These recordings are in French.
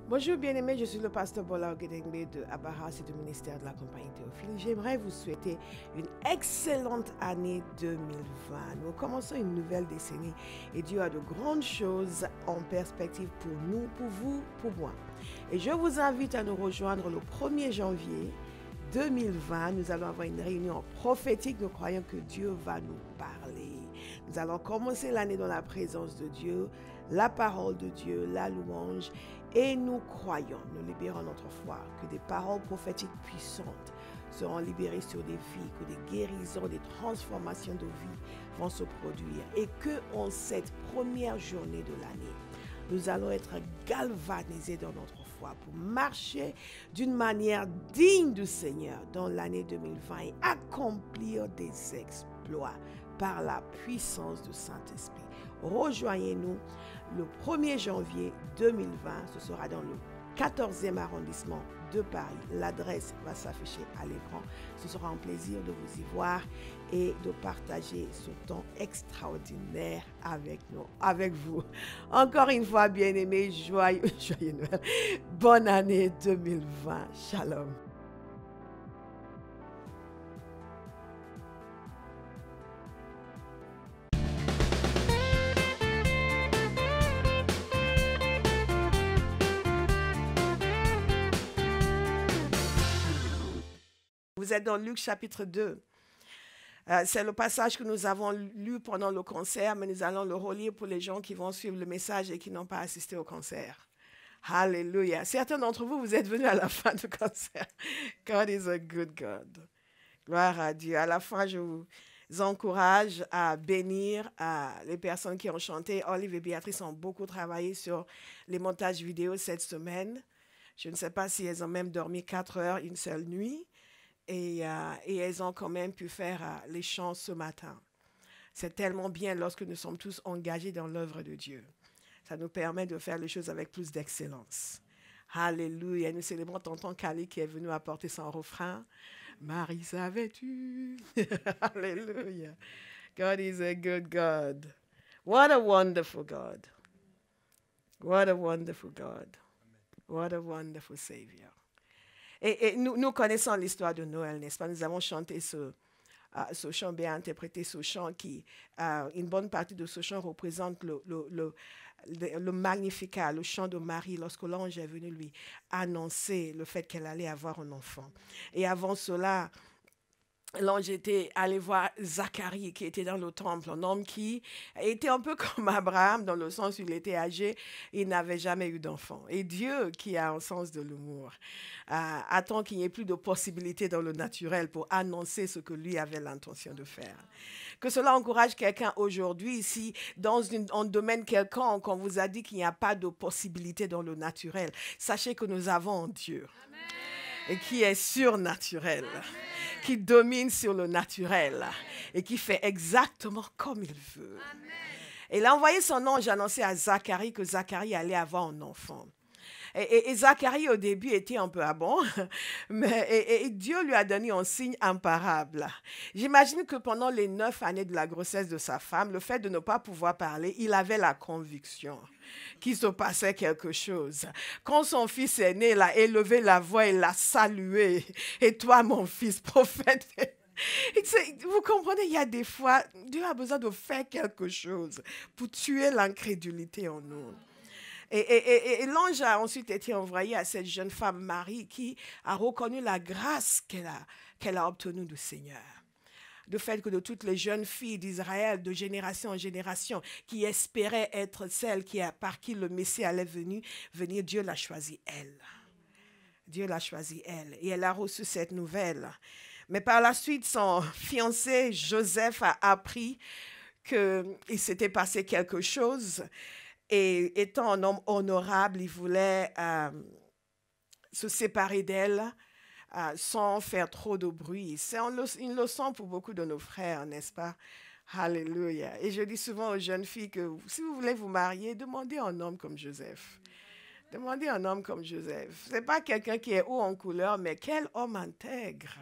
Bonjour bien-aimés, je suis le pasteur Bola Ogedengbe de Abaha, c'est le ministère de la compagnie Théophile. J'aimerais vous souhaiter une excellente année 2020. Nous commençons une nouvelle décennie et Dieu a de grandes choses en perspective pour nous, pour vous, pour moi. Et je vous invite à nous rejoindre le 1er janvier 2020. Nous allons avoir une réunion prophétique. Nous croyons que Dieu va nous parler. Nous allons commencer l'année dans la présence de Dieu, la parole de Dieu, la louange. Et nous croyons, nous libérons notre foi, que des paroles prophétiques puissantes seront libérées sur des vies, que des guérisons, des transformations de vie vont se produire. Et que en cette première journée de l'année, nous allons être galvanisés dans notre foi pour marcher d'une manière digne du Seigneur dans l'année 2020 et accomplir des exploits par la puissance du Saint-Esprit. Rejoignez-nous le 1er janvier 2020. Ce sera dans le 14e arrondissement de Paris. L'adresse va s'afficher à l'écran. Ce sera un plaisir de vous y voir et de partager ce temps extraordinaire avec nous, avec vous. Encore une fois, bien-aimés, joyeux Noël. Bonne année 2020. Shalom. Vous êtes dans Luc chapitre 2. C'est le passage que nous avons lu pendant le concert, mais nous allons le relire pour les gens qui vont suivre le message et qui n'ont pas assisté au concert. Alléluia. Certains d'entre vous, vous êtes venus à la fin du concert. God is a good God. Gloire à Dieu. À la fin, je vous encourage à bénir les personnes qui ont chanté. Olive et Béatrice ont beaucoup travaillé sur les montages vidéo cette semaine. Je ne sais pas si elles ont même dormi 4 heures une seule nuit. Et elles ont quand même pu faire les chants ce matin. C'est tellement bien lorsque nous sommes tous engagés dans l'œuvre de Dieu. Ça nous permet de faire les choses avec plus d'excellence. Alléluia. Nous célébrons tonton Kali qui est venu apporter son refrain. Marie, savais-tu? Alléluia. God is a good God. What a wonderful God. What a wonderful God. What a wonderful Savior. Et nous connaissons l'histoire de Noël, n'est-ce pas? Nous avons chanté ce chant, bien interprété ce chant qui, une bonne partie de ce chant représente le Magnificat, le chant de Marie, lorsque l'ange est venu lui annoncer le fait qu'elle allait avoir un enfant. Et avant cela, l'ange était allé voir Zacharie qui était dans le temple, un homme qui était un peu comme Abraham dans le sens où il était âgé, il n'avait jamais eu d'enfant. Et Dieu, qui a un sens de l'humour, attend qu'il n'y ait plus de possibilités dans le naturel pour annoncer ce que lui avait l'intention de faire. Que cela encourage quelqu'un aujourd'hui, si dans un domaine quelconque, on vous a dit qu'il n'y a pas de possibilités dans le naturel, sachez que nous avons un Dieu. Amen. Et qui est surnaturel. Amen. Qui domine sur le naturel et qui fait exactement comme il veut. Amen. Et il a envoyé son ange annoncer à Zacharie que Zacharie allait avoir un enfant. Et Zacharie, au début, était un peu bon, mais Dieu lui a donné un signe imparable. J'imagine que pendant les 9 années de la grossesse de sa femme, le fait de ne pas pouvoir parler, il avait la conviction qu'il se passait quelque chose. Quand son fils est né, il a élevé la voix, il l'a salué. Et toi, mon fils, prophète, vous comprenez, il y a des fois, Dieu a besoin de faire quelque chose pour tuer l'incrédulité en nous. Et l'ange a ensuite été envoyé à cette jeune femme Marie qui a reconnu la grâce qu'elle a obtenue du Seigneur. Le fait que de toutes les jeunes filles d'Israël, de génération en génération, qui espéraient être celles par qui le Messie allait venir, Dieu l'a choisie elle. Dieu l'a choisie elle. Et elle a reçu cette nouvelle. Mais par la suite, son fiancé Joseph a appris qu'il s'était passé quelque chose. Et étant un homme honorable, il voulait se séparer d'elle sans faire trop de bruit. C'est une leçon pour beaucoup de nos frères, n'est-ce pas? Alléluia. Et je dis souvent aux jeunes filles que si vous voulez vous marier, demandez un homme comme Joseph. Demandez un homme comme Joseph. Ce n'est pas quelqu'un qui est haut en couleur, mais quel homme intègre.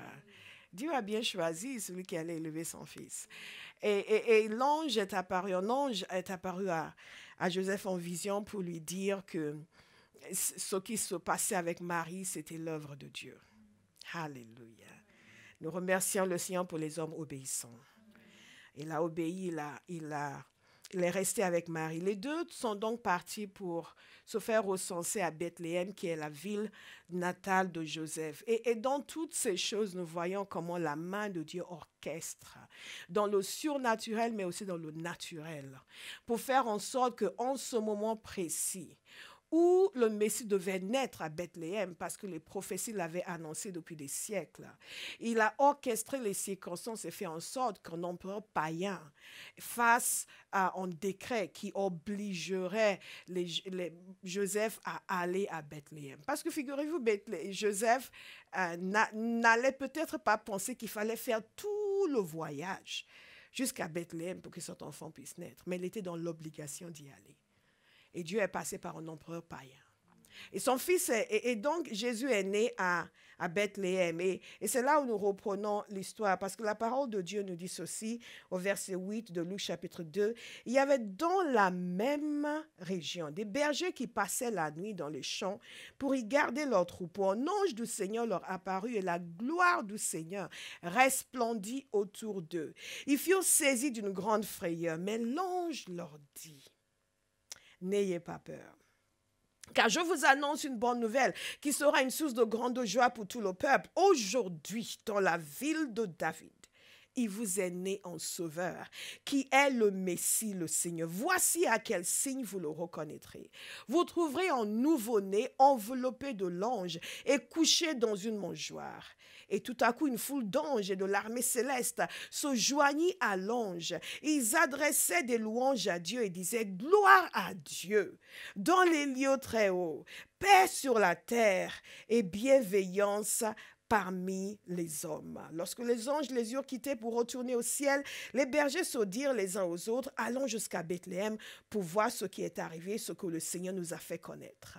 Dieu a bien choisi celui qui allait élever son fils. Et l'ange est apparu, un ange est apparu à Joseph en vision pour lui dire que ce qui se passait avec Marie, c'était l'œuvre de Dieu. Alléluia. Nous remercions le Seigneur pour les hommes obéissants. Il a obéi, il est resté avec Marie. Les deux sont donc partis pour se faire recenser à Bethléem, qui est la ville natale de Joseph. Et dans toutes ces choses, nous voyons comment la main de Dieu orchestre, dans le surnaturel, mais aussi dans le naturel, pour faire en sorte qu'en ce moment précis, où le Messie devait naître à Bethléem, parce que les prophéties l'avaient annoncé depuis des siècles. Il a orchestré les circonstances et fait en sorte qu'un empereur païen fasse un décret qui obligerait Joseph à aller à Bethléem. Parce que figurez-vous, Joseph n'allait peut-être pas penser qu'il fallait faire tout le voyage jusqu'à Bethléem pour que son enfant puisse naître, mais il était dans l'obligation d'y aller. Et Dieu est passé par un empereur païen. Et son fils, et donc Jésus est né à Bethléem. Et c'est là où nous reprenons l'histoire, parce que la parole de Dieu nous dit ceci, au verset 8 de Luc chapitre 2. Il y avait dans la même région des bergers qui passaient la nuit dans les champs pour y garder leurs troupeaux. Un ange du Seigneur leur apparut et la gloire du Seigneur resplendit autour d'eux. Ils furent saisis d'une grande frayeur, mais l'ange leur dit: n'ayez pas peur, car je vous annonce une bonne nouvelle qui sera une source de grande joie pour tout le peuple. Aujourd'hui, dans la ville de David, il vous est né un sauveur, qui est le Messie, le Seigneur. Voici à quel signe vous le reconnaîtrez. Vous trouverez un nouveau-né enveloppé de l'ange et couché dans une mangeoire. Et tout à coup, une foule d'anges et de l'armée céleste se joignit à l'ange. Ils adressaient des louanges à Dieu et disaient: gloire à Dieu dans les lieux très hauts, paix sur la terre et bienveillance parmi les hommes. Lorsque les anges les eurent quittés pour retourner au ciel, les bergers se dirent les uns aux autres: allons jusqu'à Bethléem pour voir ce qui est arrivé, ce que le Seigneur nous a fait connaître.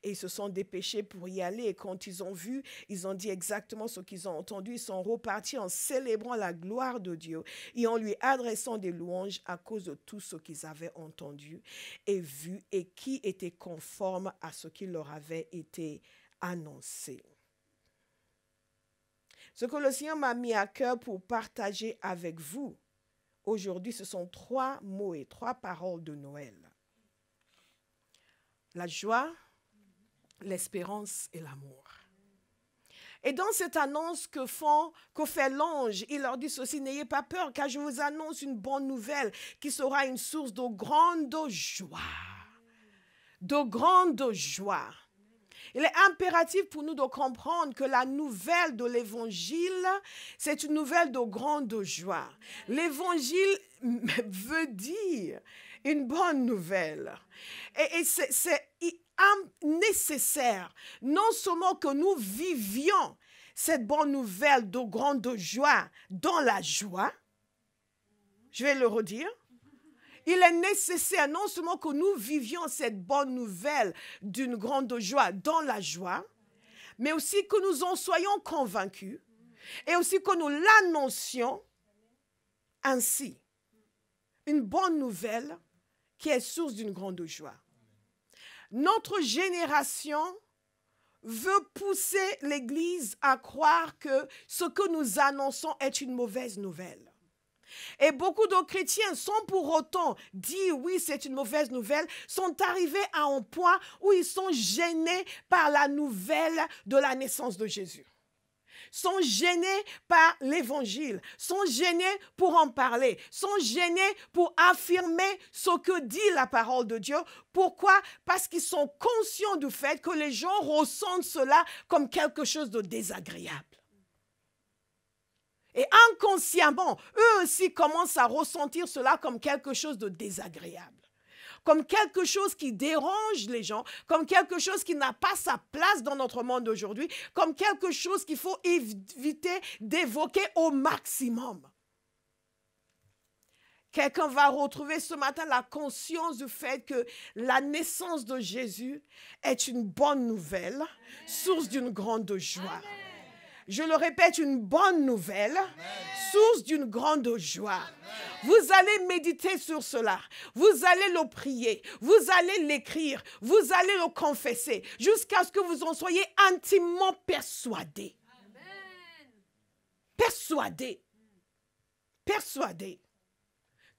Et ils se sont dépêchés pour y aller. Et quand ils ont vu, ils ont dit exactement ce qu'ils ont entendu. Ils sont repartis en célébrant la gloire de Dieu et en lui adressant des louanges à cause de tout ce qu'ils avaient entendu et vu et qui était conforme à ce qui leur avait été annoncé. Ce que le Seigneur m'a mis à cœur pour partager avec vous aujourd'hui, ce sont 3 mots et 3 paroles de Noël. La joie, l'espérance et l'amour. Et dans cette annonce que fait l'ange, il leur dit ceci: n'ayez pas peur, car je vous annonce une bonne nouvelle qui sera une source de grande joie. De grande joie. Il est impératif pour nous de comprendre que la nouvelle de l'Évangile, c'est une nouvelle de grande joie. L'Évangile veut dire une bonne nouvelle. Et c'est nécessaire, non seulement que nous vivions cette bonne nouvelle de grande joie dans la joie, je vais le redire, il est nécessaire non seulement que nous vivions cette bonne nouvelle d'une grande joie dans la joie, mais aussi que nous en soyons convaincus et aussi que nous l'annoncions ainsi. Une bonne nouvelle qui est source d'une grande joie. Notre génération veut pousser l'Église à croire que ce que nous annonçons est une mauvaise nouvelle. Et beaucoup de chrétiens, sans pour autant dire oui, c'est une mauvaise nouvelle, sont arrivés à un point où ils sont gênés par la nouvelle de la naissance de Jésus. Sont gênés par l'Évangile, sont gênés pour en parler, sont gênés pour affirmer ce que dit la parole de Dieu. Pourquoi? Parce qu'ils sont conscients du fait que les gens ressentent cela comme quelque chose de désagréable. Et inconsciemment, eux aussi commencent à ressentir cela comme quelque chose de désagréable, comme quelque chose qui dérange les gens, comme quelque chose qui n'a pas sa place dans notre monde d'aujourd'hui, comme quelque chose qu'il faut éviter d'évoquer au maximum. Quelqu'un va retrouver ce matin la conscience du fait que la naissance de Jésus est une bonne nouvelle, source d'une grande joie. Je le répète, une bonne nouvelle, source d'une grande joie. Vous allez méditer sur cela. Vous allez le prier. Vous allez l'écrire. Vous allez le confesser jusqu'à ce que vous en soyez intimement persuadés. Persuadés. Persuadés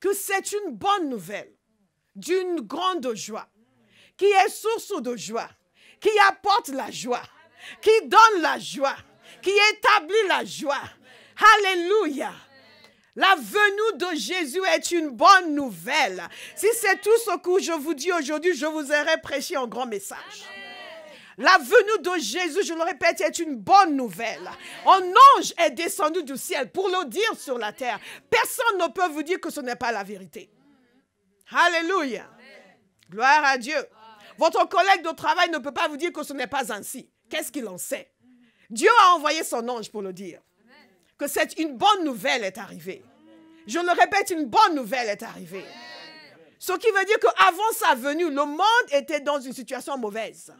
que c'est une bonne nouvelle d'une grande joie, qui est source de joie, qui apporte la joie, qui donne la joie, qui établit la joie. Alléluia. La venue de Jésus est une bonne nouvelle. Si c'est tout ce que je vous dis aujourd'hui, je vous aurais prêché un grand message. La venue de Jésus, je le répète, est une bonne nouvelle. Un ange est descendu du ciel pour le dire sur la terre. Personne ne peut vous dire que ce n'est pas la vérité. Alléluia. Gloire à Dieu. Votre collègue de travail ne peut pas vous dire que ce n'est pas ainsi. Qu'est-ce qu'il en sait? Dieu a envoyé son ange pour le dire. Que c'est une bonne nouvelle est arrivée. Je le répète, une bonne nouvelle est arrivée. Ce qui veut dire qu'avant sa venue, le monde était dans une situation mauvaise.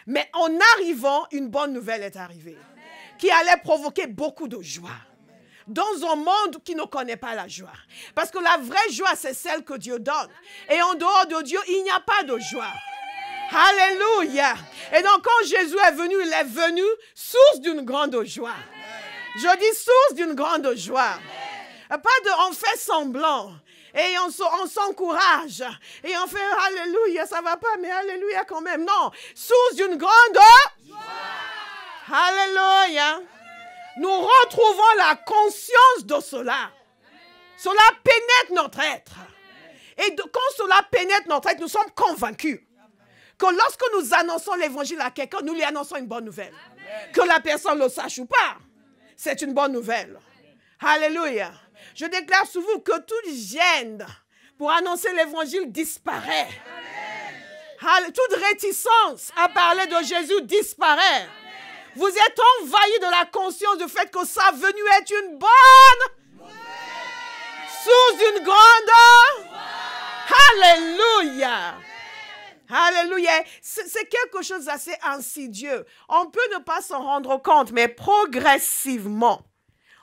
Mais en arrivant, une bonne nouvelle est arrivée. Qui allait provoquer beaucoup de joie. Dans un monde qui ne connaît pas la joie. Parce que la vraie joie, c'est celle que Dieu donne. Et en dehors de Dieu, il n'y a pas de joie. Alléluia. Et donc, quand Jésus est venu, il est venu source d'une grande joie. Je dis source d'une grande joie. Pas de on fait semblant. Et on s'encourage. Et on fait alléluia, ça va pas, mais alléluia quand même. Non, source d'une grande joie. Alléluia. Nous retrouvons la conscience de cela. Cela pénètre notre être. Et quand cela pénètre notre être, nous sommes convaincus que lorsque nous annonçons l'évangile à quelqu'un, nous lui annonçons une bonne nouvelle. Amen. Que la personne le sache ou pas, c'est une bonne nouvelle. Alléluia. Je déclare sur vous que toute gêne pour annoncer l'évangile disparaît. Amen. Toute réticence à parler de Jésus disparaît. Amen. Vous êtes envahis de la conscience du fait que sa venue est une bonne source d'une grande. Alléluia. Alléluia. C'est quelque chose d'assez insidieux. On peut ne pas s'en rendre compte, mais progressivement,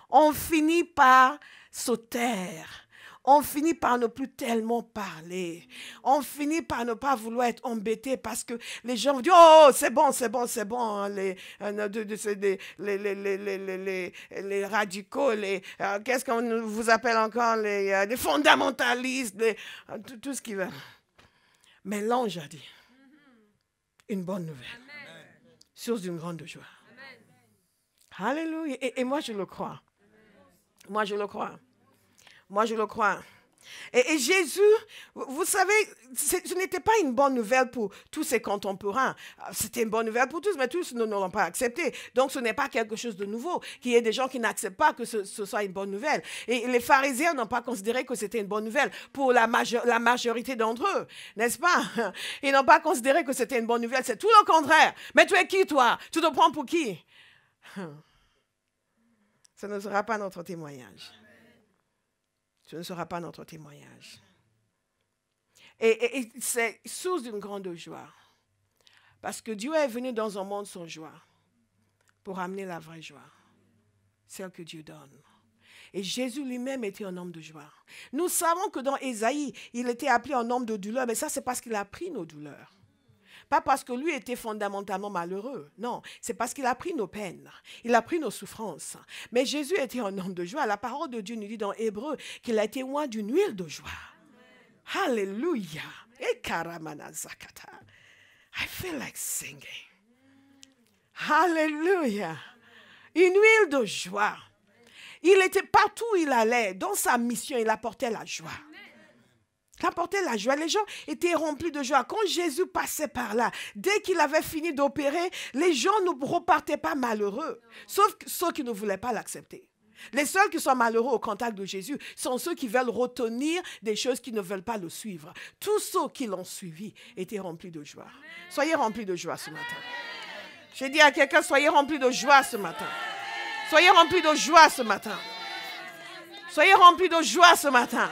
on finit par se taire. On finit par ne plus tellement parler. On finit par ne pas vouloir être embêté parce que les gens vont dire « Oh, c'est bon, c'est bon, c'est bon. » Les radicaux, qu'est-ce qu'on vous appelle encore? Les fondamentalistes, tout ce qu'ils veulent. Mais l'ange a dit une bonne nouvelle. Amen. Source d'une grande joie. Amen. Alléluia. Et moi, je le crois. Moi, je le crois. Moi, je le crois. Et Jésus, vous savez, ce n'était pas une bonne nouvelle pour tous ses contemporains. C'était une bonne nouvelle pour tous, mais tous ne l'ont pas accepté. Donc, ce n'est pas quelque chose de nouveau. Qu'il y ait des gens qui n'acceptent pas que ce soit une bonne nouvelle. Et les pharisiens n'ont pas considéré que c'était une bonne nouvelle pour la majorité d'entre eux, n'est-ce pas? Ils n'ont pas considéré que c'était une bonne nouvelle. C'est tout le contraire. Mais tu es qui, toi? Tu te prends pour qui? Ce ne sera pas notre témoignage. Ce ne sera pas notre témoignage. Et c'est source d'une grande joie. Parce que Dieu est venu dans un monde sans joie pour amener la vraie joie. Celle que Dieu donne. Et Jésus lui-même était un homme de joie. Nous savons que dans Ésaïe, il était appelé un homme de douleur, mais ça c'est parce qu'il a pris nos douleurs. Pas parce que lui était fondamentalement malheureux. Non, c'est parce qu'il a pris nos peines. Il a pris nos souffrances. Mais Jésus était un homme de joie. La parole de Dieu nous dit dans Hébreu qu'il a été oint d'une huile de joie. Amen. Alléluia. Et karamana zakata. I feel like singing. Alléluia. Une huile de joie. Il était partout où il allait. Dans sa mission, il apportait la joie. Il apportait la joie. Les gens étaient remplis de joie. Quand Jésus passait par là, dès qu'il avait fini d'opérer, les gens ne repartaient pas malheureux. Sauf ceux qui ne voulaient pas l'accepter. Les seuls qui sont malheureux au contact de Jésus sont ceux qui veulent retenir des choses qui ne veulent pas le suivre. Tous ceux qui l'ont suivi étaient remplis de joie. Soyez remplis de joie ce matin. J'ai dit à quelqu'un, soyez remplis de joie ce matin. Soyez remplis de joie ce matin. Soyez remplis de joie ce matin.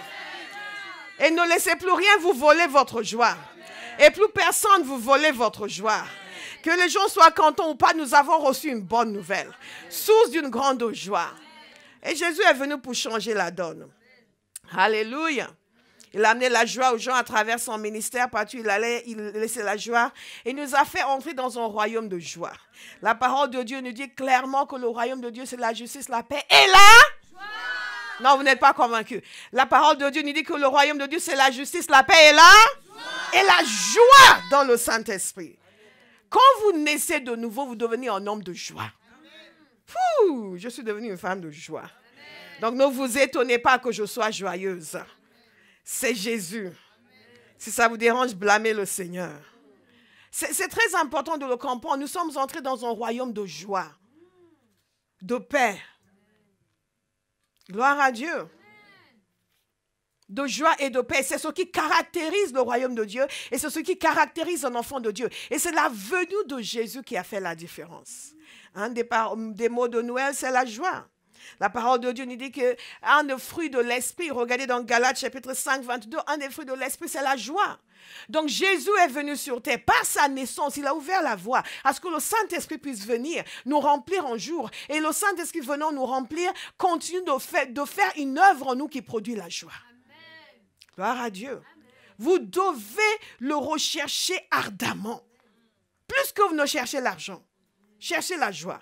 Et ne laissez plus rien vous voler votre joie. Et plus personne vous voler votre joie. Que les gens soient contents ou pas, nous avons reçu une bonne nouvelle. Source d'une grande joie. Et Jésus est venu pour changer la donne. Alléluia. Il a amené la joie aux gens à travers son ministère. Partout il allait, il laissait la joie. Et nous a fait entrer dans un royaume de joie. La parole de Dieu nous dit clairement que le royaume de Dieu, c'est la justice, la paix et la joie. Non, vous n'êtes pas convaincus. La parole de Dieu nous dit que le royaume de Dieu, c'est la justice, la paix et la joie dans le Saint-Esprit. Quand vous naissez de nouveau, vous devenez un homme de joie. Fou, je suis devenue une femme de joie. Donc ne vous étonnez pas que je sois joyeuse. C'est Jésus. Si ça vous dérange, blâmez le Seigneur. C'est très important de le comprendre. Nous sommes entrés dans un royaume de joie, de paix. Gloire à Dieu. De joie et de paix. C'est ce qui caractérise le royaume de Dieu et c'est ce qui caractérise un enfant de Dieu. Et c'est la venue de Jésus qui a fait la différence. Un des mots de Noël, c'est la joie. La parole de Dieu nous dit qu'un des fruits de l'esprit, regardez dans Galates chapitre 5, 22, un des fruits de l'esprit, c'est la joie. Donc Jésus est venu sur terre par sa naissance, il a ouvert la voie à ce que le Saint-Esprit puisse venir nous remplir un jour. Et le Saint-Esprit venant nous remplir, continue de faire une œuvre en nous qui produit la joie. Amen. Gloire à Dieu. Amen. Vous devez le rechercher ardemment. Plus que vous ne cherchez l'argent, cherchez la joie.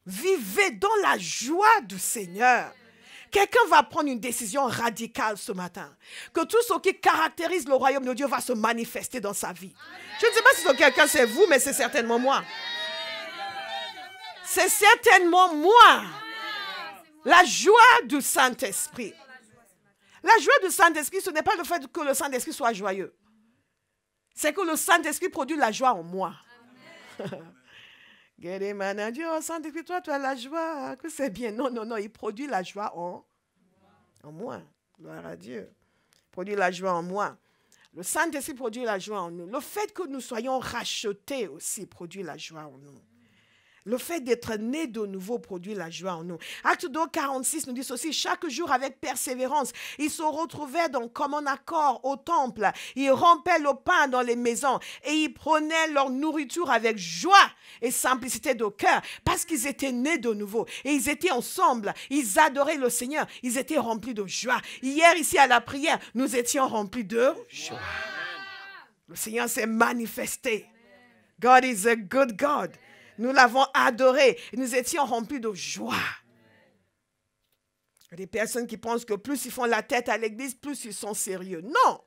Vivez dans la joie du Seigneur. Quelqu'un va prendre une décision radicale ce matin. Que tout ce qui caractérise le royaume de Dieu va se manifester dans sa vie. Je ne sais pas si c'est quelqu'un, c'est vous, mais c'est certainement moi. C'est certainement moi. La joie du Saint-Esprit. La joie du Saint-Esprit, ce n'est pas le fait que le Saint-Esprit soit joyeux. C'est que le Saint-Esprit produit la joie en moi. Dieu, Saint-Esprit, toi, tu as la joie, que c'est bien. Non, il produit la joie en moi. Gloire à Dieu. Il produit la joie en moi. Le Saint-Esprit produit la joie en nous. Le fait que nous soyons rachetés aussi produit la joie en nous. Le fait d'être né de nouveau produit la joie en nous. Acte 2, 46 nous dit ceci, chaque jour avec persévérance, ils se retrouvaient dans commun accord au temple. Ils rompaient le pain dans les maisons et ils prenaient leur nourriture avec joie et simplicité de cœur parce qu'ils étaient nés de nouveau. Et ils étaient ensemble, ils adoraient le Seigneur, ils étaient remplis de joie. Hier, ici à la prière, nous étions remplis de joie. Le Seigneur s'est manifesté. God is a good God. Nous l'avons adoré. Nous étions remplis de joie. Il y a des personnes qui pensent que plus ils font la tête à l'église, plus ils sont sérieux. Non.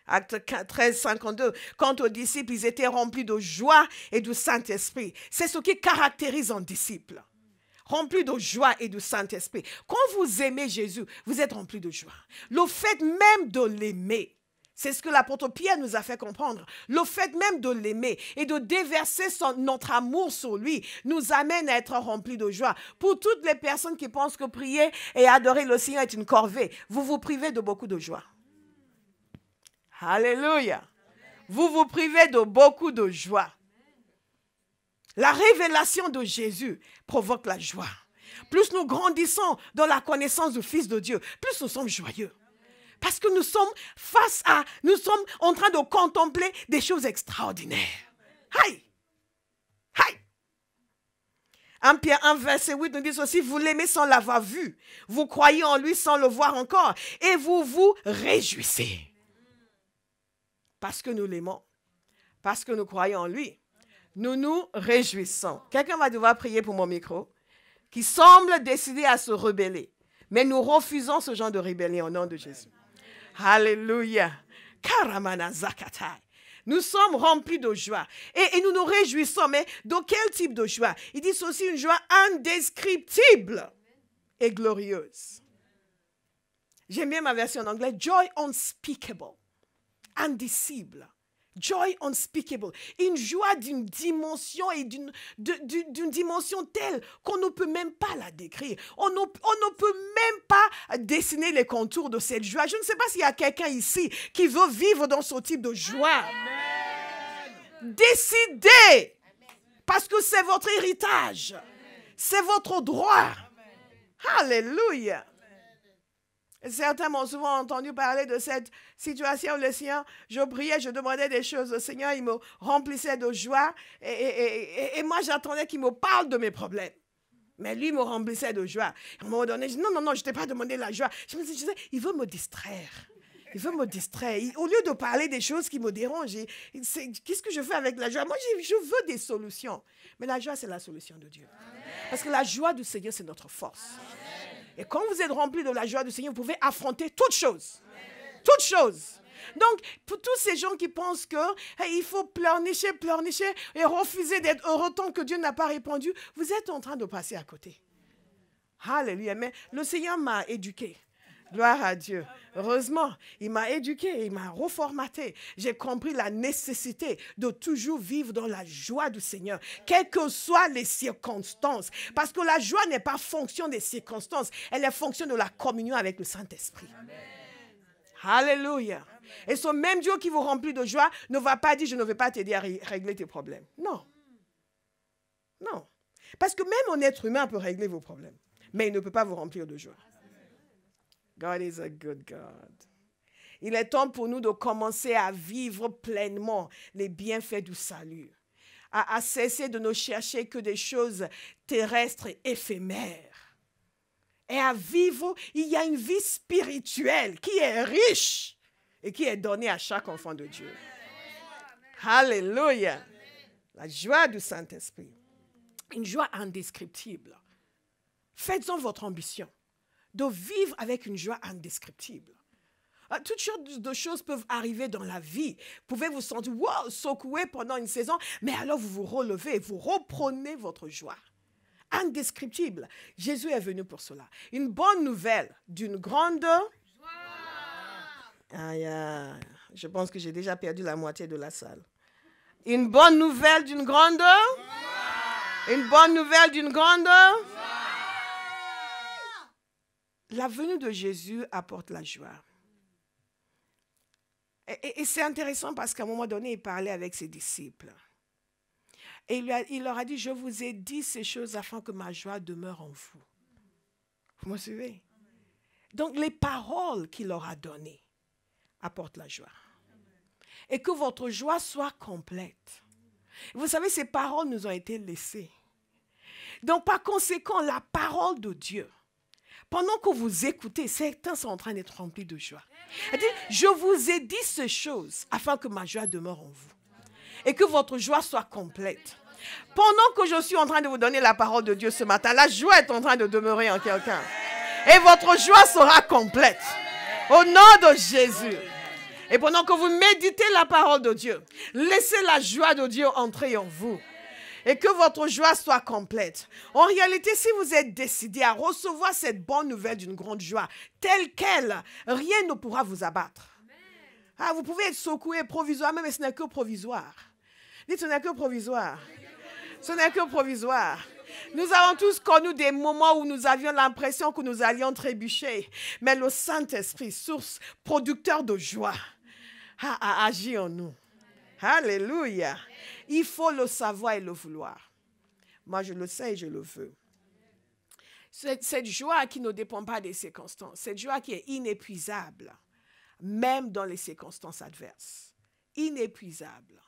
Acte 13, 52. Quant aux disciples, ils étaient remplis de joie et du Saint-Esprit. C'est ce qui caractérise un disciple. Rempli de joie et du Saint-Esprit. Quand vous aimez Jésus, vous êtes rempli de joie. Le fait même de l'aimer, c'est ce que l'apôtre Pierre nous a fait comprendre. Le fait même de l'aimer et de déverser notre amour sur lui nous amène à être remplis de joie. Pour toutes les personnes qui pensent que prier et adorer le Seigneur est une corvée, vous vous privez de beaucoup de joie. Alléluia. Vous vous privez de beaucoup de joie. La révélation de Jésus provoque la joie. Plus nous grandissons dans la connaissance du Fils de Dieu, plus nous sommes joyeux. Parce que nous sommes en train de contempler des choses extraordinaires. Aïe! Aïe! 1 Pierre 1, verset 8 nous dit aussi, vous l'aimez sans l'avoir vu. Vous croyez en lui sans le voir encore. Et vous vous réjouissez. Parce que nous l'aimons. Parce que nous croyons en lui. Nous nous réjouissons. Quelqu'un va devoir prier pour mon micro. Qui semble décider à se rebeller. Mais nous refusons ce genre de rébellion au nom de Jésus. Alléluia. Karamana zakatai. Nous sommes remplis de joie. Et nous nous réjouissons. Mais de quel type de joie? Il dit aussi une joie indescriptible et glorieuse. J'aime bien ma version en anglais. Joy unspeakable. Indicible. Joy unspeakable. Une joie d'une dimension et d'une dimension telle qu'on ne peut même pas la décrire. On ne peut même pas dessiner les contours de cette joie. Je ne sais pas s'il y a quelqu'un ici qui veut vivre dans ce type de joie. Amen. Décidez. Parce que c'est votre héritage. Amen. C'est votre droit. Amen. Alléluia. Certains m'ont souvent entendu parler de cette situation où le Seigneur, je priais, je demandais des choses. Le Seigneur, il me remplissait de joie. Et moi, j'attendais qu'il me parle de mes problèmes. Mais lui, il me remplissait de joie. À un moment donné, je dis, non, je ne t'ai pas demandé la joie. Je me disais, il veut me distraire. Il veut me distraire. Au lieu de parler des choses qui me dérangent, qu'est-ce que je fais avec la joie? Moi, je veux des solutions. Mais la joie, c'est la solution de Dieu. Amen. Parce que la joie du Seigneur, c'est notre force. Amen. Et quand vous êtes rempli de la joie du Seigneur, vous pouvez affronter toutes choses. Amen. Toutes choses. Donc, pour tous ces gens qui pensent qu'il faut pleurnicher et refuser d'être heureux tant que Dieu n'a pas répondu, vous êtes en train de passer à côté. Alléluia. Mais le Seigneur m'a éduqué. Gloire à Dieu. Heureusement, il m'a éduqué, il m'a reformaté. J'ai compris la nécessité de toujours vivre dans la joie du Seigneur, quelles que soient les circonstances. Parce que la joie n'est pas fonction des circonstances, elle est fonction de la communion avec le Saint-Esprit. Amen. Alléluia. Amen. Et ce même Dieu qui vous remplit de joie ne va pas dire, je ne vais pas t'aider à régler tes problèmes. Non. Non. Parce que même un être humain peut régler vos problèmes, mais il ne peut pas vous remplir de joie. God is a good God. Il est temps pour nous de commencer à vivre pleinement les bienfaits du salut, à cesser de ne chercher que des choses terrestres et éphémères, et à vivre, il y a une vie spirituelle qui est riche et qui est donnée à chaque enfant de Dieu. Alléluia. La joie du Saint-Esprit. Une joie indescriptible. Faites-en votre ambition de vivre avec une joie indescriptible. Toutes sortes de choses peuvent arriver dans la vie. Vous pouvez vous sentir secoué pendant une saison, mais alors vous vous relevez, vous reprenez votre joie. Indescriptible. Jésus est venu pour cela. Une bonne nouvelle d'une grande joie. Je pense que j'ai déjà perdu la moitié de la salle. Une bonne nouvelle d'une grande joie. Une bonne nouvelle d'une grande joie. La venue de Jésus apporte la joie. Et c'est intéressant parce qu'à un moment donné, il parlait avec ses disciples. Et il leur a dit, je vous ai dit ces choses afin que ma joie demeure en vous. Vous me suivez? Donc, les paroles qu'il leur a données apportent la joie. Et que votre joie soit complète. Vous savez, ces paroles nous ont été laissées. Donc, par conséquent, la parole de Dieu, pendant que vous écoutez, certains sont en train d'être remplis de joie. Elle dit, je vous ai dit ces choses afin que ma joie demeure en vous. Et que votre joie soit complète. Pendant que je suis en train de vous donner la parole de Dieu ce matin, la joie est en train de demeurer en quelqu'un. Et votre joie sera complète. Au nom de Jésus. Et pendant que vous méditez la parole de Dieu, laissez la joie de Dieu entrer en vous. Et que votre joie soit complète. En réalité, si vous êtes décidé à recevoir cette bonne nouvelle d'une grande joie, telle qu'elle, rien ne pourra vous abattre. Vous pouvez être secoué provisoirement, mais ce n'est que provisoire. Dites, ce n'est que provisoire. Ce n'est que provisoire. Nous avons tous connu des moments où nous avions l'impression que nous allions trébucher. Mais le Saint-Esprit, source producteur de joie, a agi en nous. Alléluia. Il faut le savoir et le vouloir. Moi, je le sais et je le veux. Cette joie qui ne dépend pas des circonstances, cette joie qui est inépuisable, même dans les circonstances adverses. Inépuisable.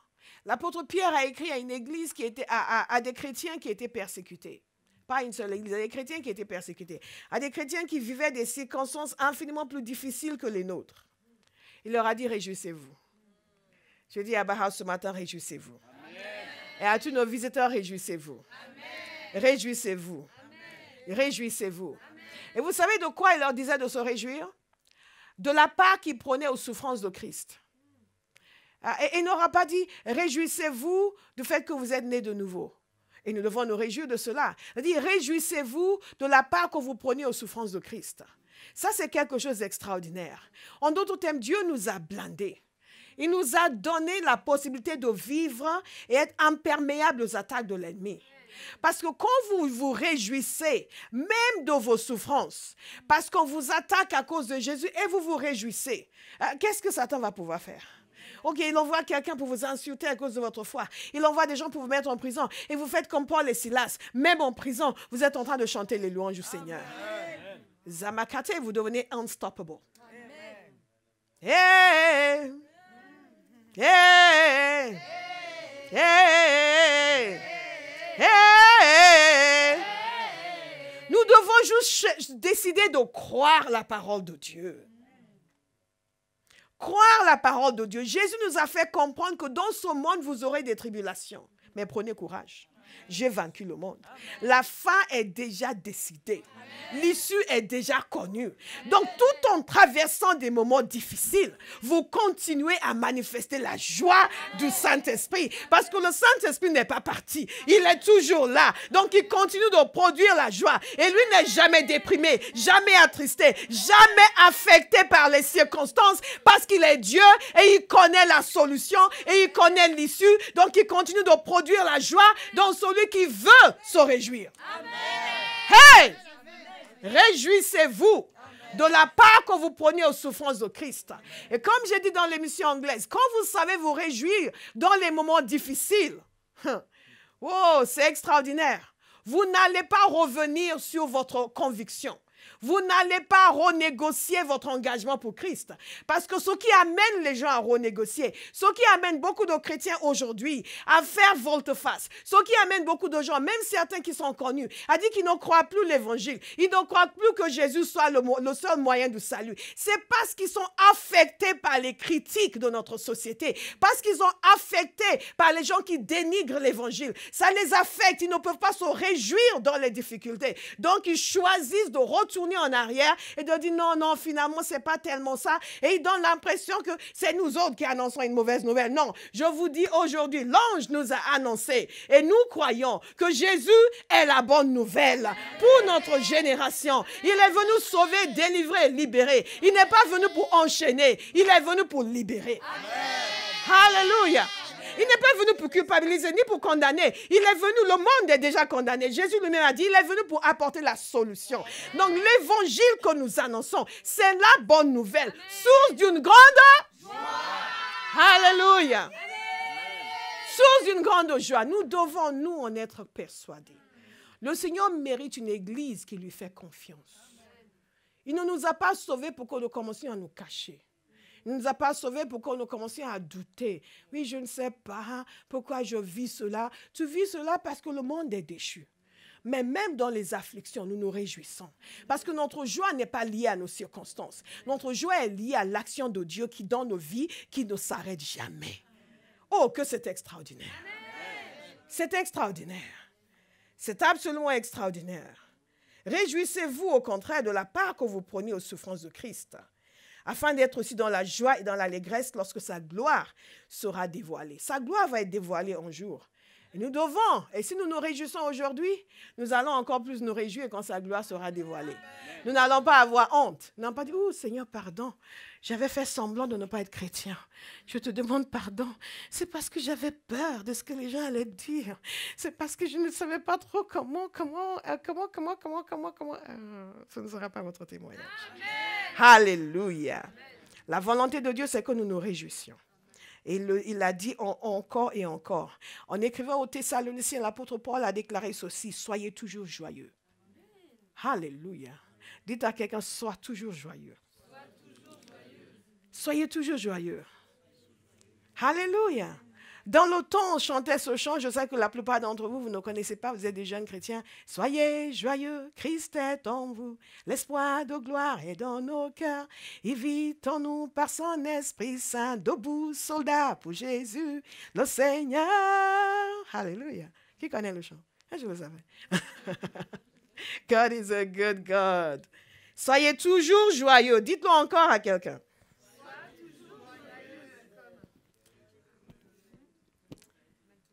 L'apôtre Pierre a écrit à une église à des chrétiens qui étaient persécutés. Pas une seule église, à des chrétiens qui étaient persécutés. À des chrétiens qui vivaient des circonstances infiniment plus difficiles que les nôtres. Il leur a dit, réjouissez-vous. Je dis à Bahas ce matin, réjouissez-vous. Amen. Et à tous nos visiteurs, réjouissez-vous. Amen. Réjouissez-vous. Amen. Réjouissez-vous. Amen. Et vous savez de quoi il leur disait de se réjouir? De la part qu'ils prenaient aux souffrances de Christ. Et il n'aura pas dit, réjouissez-vous du fait que vous êtes nés de nouveau. Et nous devons nous réjouir de cela. Il dit, réjouissez-vous de la part que vous prenez aux souffrances de Christ. Ça, c'est quelque chose d'extraordinaire. En d'autres termes, Dieu nous a blindés. Il nous a donné la possibilité de vivre et être imperméable aux attaques de l'ennemi. Parce que quand vous vous réjouissez, même de vos souffrances, parce qu'on vous attaque à cause de Jésus et vous vous réjouissez, qu'est-ce que Satan va pouvoir faire? Ok, il envoie quelqu'un pour vous insulter à cause de votre foi. Il envoie des gens pour vous mettre en prison. Et vous faites comme Paul et Silas. Même en prison, vous êtes en train de chanter les louanges du Seigneur. Zamakate, vous devenez unstoppable. Hey! Hey! Hey! Hey! Nous devons juste décider de croire la parole de Dieu. Croire la parole de Dieu. Jésus nous a fait comprendre que dans ce monde, vous aurez des tribulations. Mais prenez courage. J'ai vaincu le monde. La fin est déjà décidée. L'issue est déjà connue. Donc, tout en traversant des moments difficiles, vous continuez à manifester la joie du Saint-Esprit. Parce que le Saint-Esprit n'est pas parti. Il est toujours là. Donc, il continue de produire la joie. Et lui n'est jamais déprimé, jamais attristé, jamais affecté par les circonstances parce qu'il est Dieu et il connaît la solution et il connaît l'issue. Donc, il continue de produire la joie dans celui qui veut se réjouir. Amen. Hey! Réjouissez-vous de la part que vous prenez aux souffrances de Christ. Et comme j'ai dit dans l'émission anglaise, quand vous savez vous réjouir dans les moments difficiles, oh, c'est extraordinaire. Vous n'allez pas revenir sur votre conviction. Vous n'allez pas renégocier votre engagement pour Christ. Parce que ce qui amène les gens à renégocier, ce qui amène beaucoup de chrétiens aujourd'hui à faire volte-face, ce qui amène beaucoup de gens, même certains qui sont connus, à dire qu'ils ne croient plus l'évangile. Ils ne croient plus que Jésus soit le seul moyen du salut. C'est parce qu'ils sont affectés par les critiques de notre société. Parce qu'ils sont affectés par les gens qui dénigrent l'évangile. Ça les affecte. Ils ne peuvent pas se réjouir dans les difficultés. Donc, ils choisissent de retourner en arrière et de dire non, finalement, c'est pas tellement ça. Et ils donnent l'impression que c'est nous autres qui annonçons une mauvaise nouvelle. Non, je vous dis aujourd'hui, l'ange nous a annoncé et nous croyons que Jésus est la bonne nouvelle pour notre génération. Il est venu sauver, délivrer, libérer. Il n'est pas venu pour enchaîner, il est venu pour libérer. Amen. Alléluia. Il n'est pas venu pour culpabiliser ni pour condamner. Il est venu, le monde est déjà condamné. Jésus lui-même a dit, il est venu pour apporter la solution. Donc l'évangile que nous annonçons, c'est la bonne nouvelle. Source d'une grande joie. Alléluia. Source d'une grande joie. Nous devons, nous, en être persuadés. Le Seigneur mérite une église qui lui fait confiance. Il ne nous a pas sauvés pour que nous commencions à nous cacher. Il ne nous a pas sauvés pour qu'on commence à douter. Oui, je ne sais pas pourquoi je vis cela. Tu vis cela parce que le monde est déchu. Mais même dans les afflictions, nous nous réjouissons. Parce que notre joie n'est pas liée à nos circonstances. Notre joie est liée à l'action de Dieu qui, dans nos vies, qui ne s'arrête jamais. Oh, que c'est extraordinaire. C'est extraordinaire. C'est absolument extraordinaire. Réjouissez-vous au contraire de la part que vous prenez aux souffrances de Christ, afin d'être aussi dans la joie et dans l'allégresse lorsque sa gloire sera dévoilée. Sa gloire va être dévoilée un jour. Et nous devons, et si nous nous réjouissons aujourd'hui, nous allons encore plus nous réjouir quand sa gloire sera dévoilée. Nous n'allons pas avoir honte. Nous n'allons pas dire, oh Seigneur, pardon, j'avais fait semblant de ne pas être chrétien. Je te demande pardon. C'est parce que j'avais peur de ce que les gens allaient dire. C'est parce que je ne savais pas trop comment. Ce ne sera pas votre témoignage. Alléluia. La volonté de Dieu, c'est que nous nous réjouissions. Et il a dit encore et encore. En écrivant aux Thessaloniciens, l'apôtre Paul a déclaré ceci, soyez toujours joyeux. Alléluia. Dites à quelqu'un, sois toujours joyeux. Soyez toujours joyeux. Alléluia. Dans le temps, on chantait ce chant. Je sais que la plupart d'entre vous, vous ne connaissez pas, vous êtes des jeunes chrétiens. Soyez joyeux, Christ est en vous. L'espoir de gloire est dans nos cœurs. Il vit en nous par son Esprit Saint. Debout, soldats pour Jésus, le Seigneur. Alléluia. Qui connaît le chant? Je le savais. God is a good God. Soyez toujours joyeux. Dites-le encore à quelqu'un.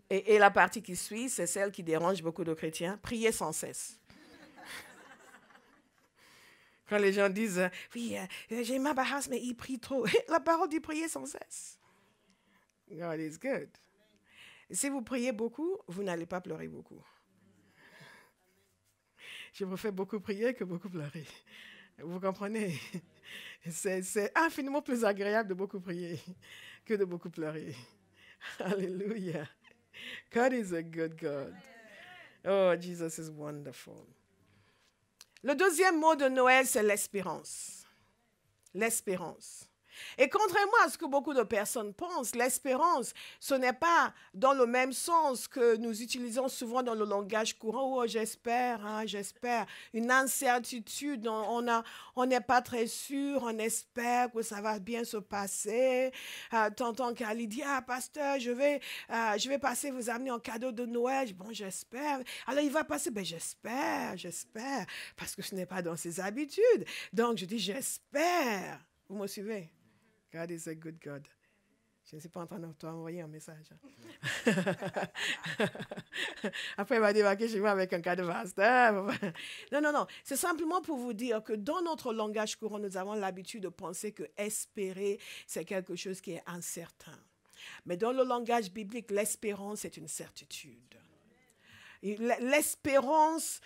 Et la partie qui suit, c'est celle qui dérange beaucoup de chrétiens. Priez sans cesse. Quand les gens disent, oui, j'ai ma barasse, mais il prie trop. La parole dit prier sans cesse. God is good. Et si vous priez beaucoup, vous n'allez pas pleurer beaucoup. Je préfère beaucoup prier que beaucoup pleurer. Vous comprenez? C'est infiniment plus agréable de beaucoup prier que de beaucoup pleurer. Alléluia. God is a good God. Oh, Jesus is wonderful. Le deuxième mot de Noël, c'est l'espérance. L'espérance. Et contrairement à ce que beaucoup de personnes pensent, l'espérance, ce n'est pas dans le même sens que nous utilisons souvent dans le langage courant. Oh, j'espère, hein, j'espère. Une incertitude, on n'est pas très sûr, on espère que ça va bien se passer. Tonton Kali dit, ah, pasteur, je vais passer vous amener un cadeau de Noël. Bon, j'espère. Alors, il va passer, ben j'espère, parce que ce n'est pas dans ses habitudes. Donc, je dis, j'espère. Vous me suivez? God is a good God. Je ne suis pas en train de t'envoyer un message. Après, il va débarquer chez moi avec un cadeau vaste. Non. C'est simplement pour vous dire que dans notre langage courant, nous avons l'habitude de penser que espérer, c'est quelque chose qui est incertain. Mais dans le langage biblique, l'espérance est une certitude. L'espérance,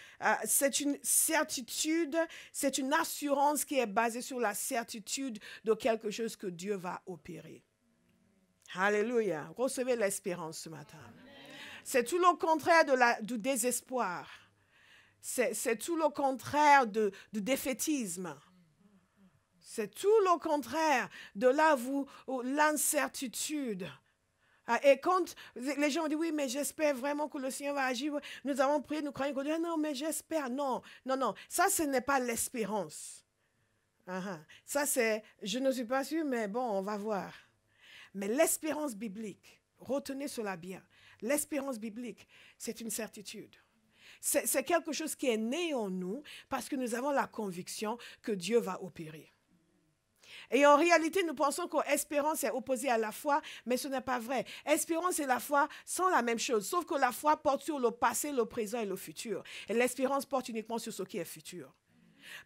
c'est une certitude, c'est une assurance qui est basée sur la certitude de quelque chose que Dieu va opérer. Alléluia. Recevez l'espérance ce matin. C'est tout le contraire du désespoir. C'est tout le contraire du défaitisme. C'est tout le contraire de l'incertitude. Et quand les gens disent, oui, mais j'espère vraiment que le Seigneur va agir, nous avons prié, nous croyons que Dieu, non, mais j'espère, non. Ça, ce n'est pas l'espérance. Ça, c'est, je ne suis pas sûre, mais bon, on va voir. Mais l'espérance biblique, retenez cela bien, l'espérance biblique, c'est une certitude. C'est quelque chose qui est né en nous parce que nous avons la conviction que Dieu va opérer. Et en réalité, nous pensons qu'espérance est opposée à la foi, mais ce n'est pas vrai. Espérance et la foi sont la même chose, sauf que la foi porte sur le passé, le présent et le futur. Et l'espérance porte uniquement sur ce qui est futur.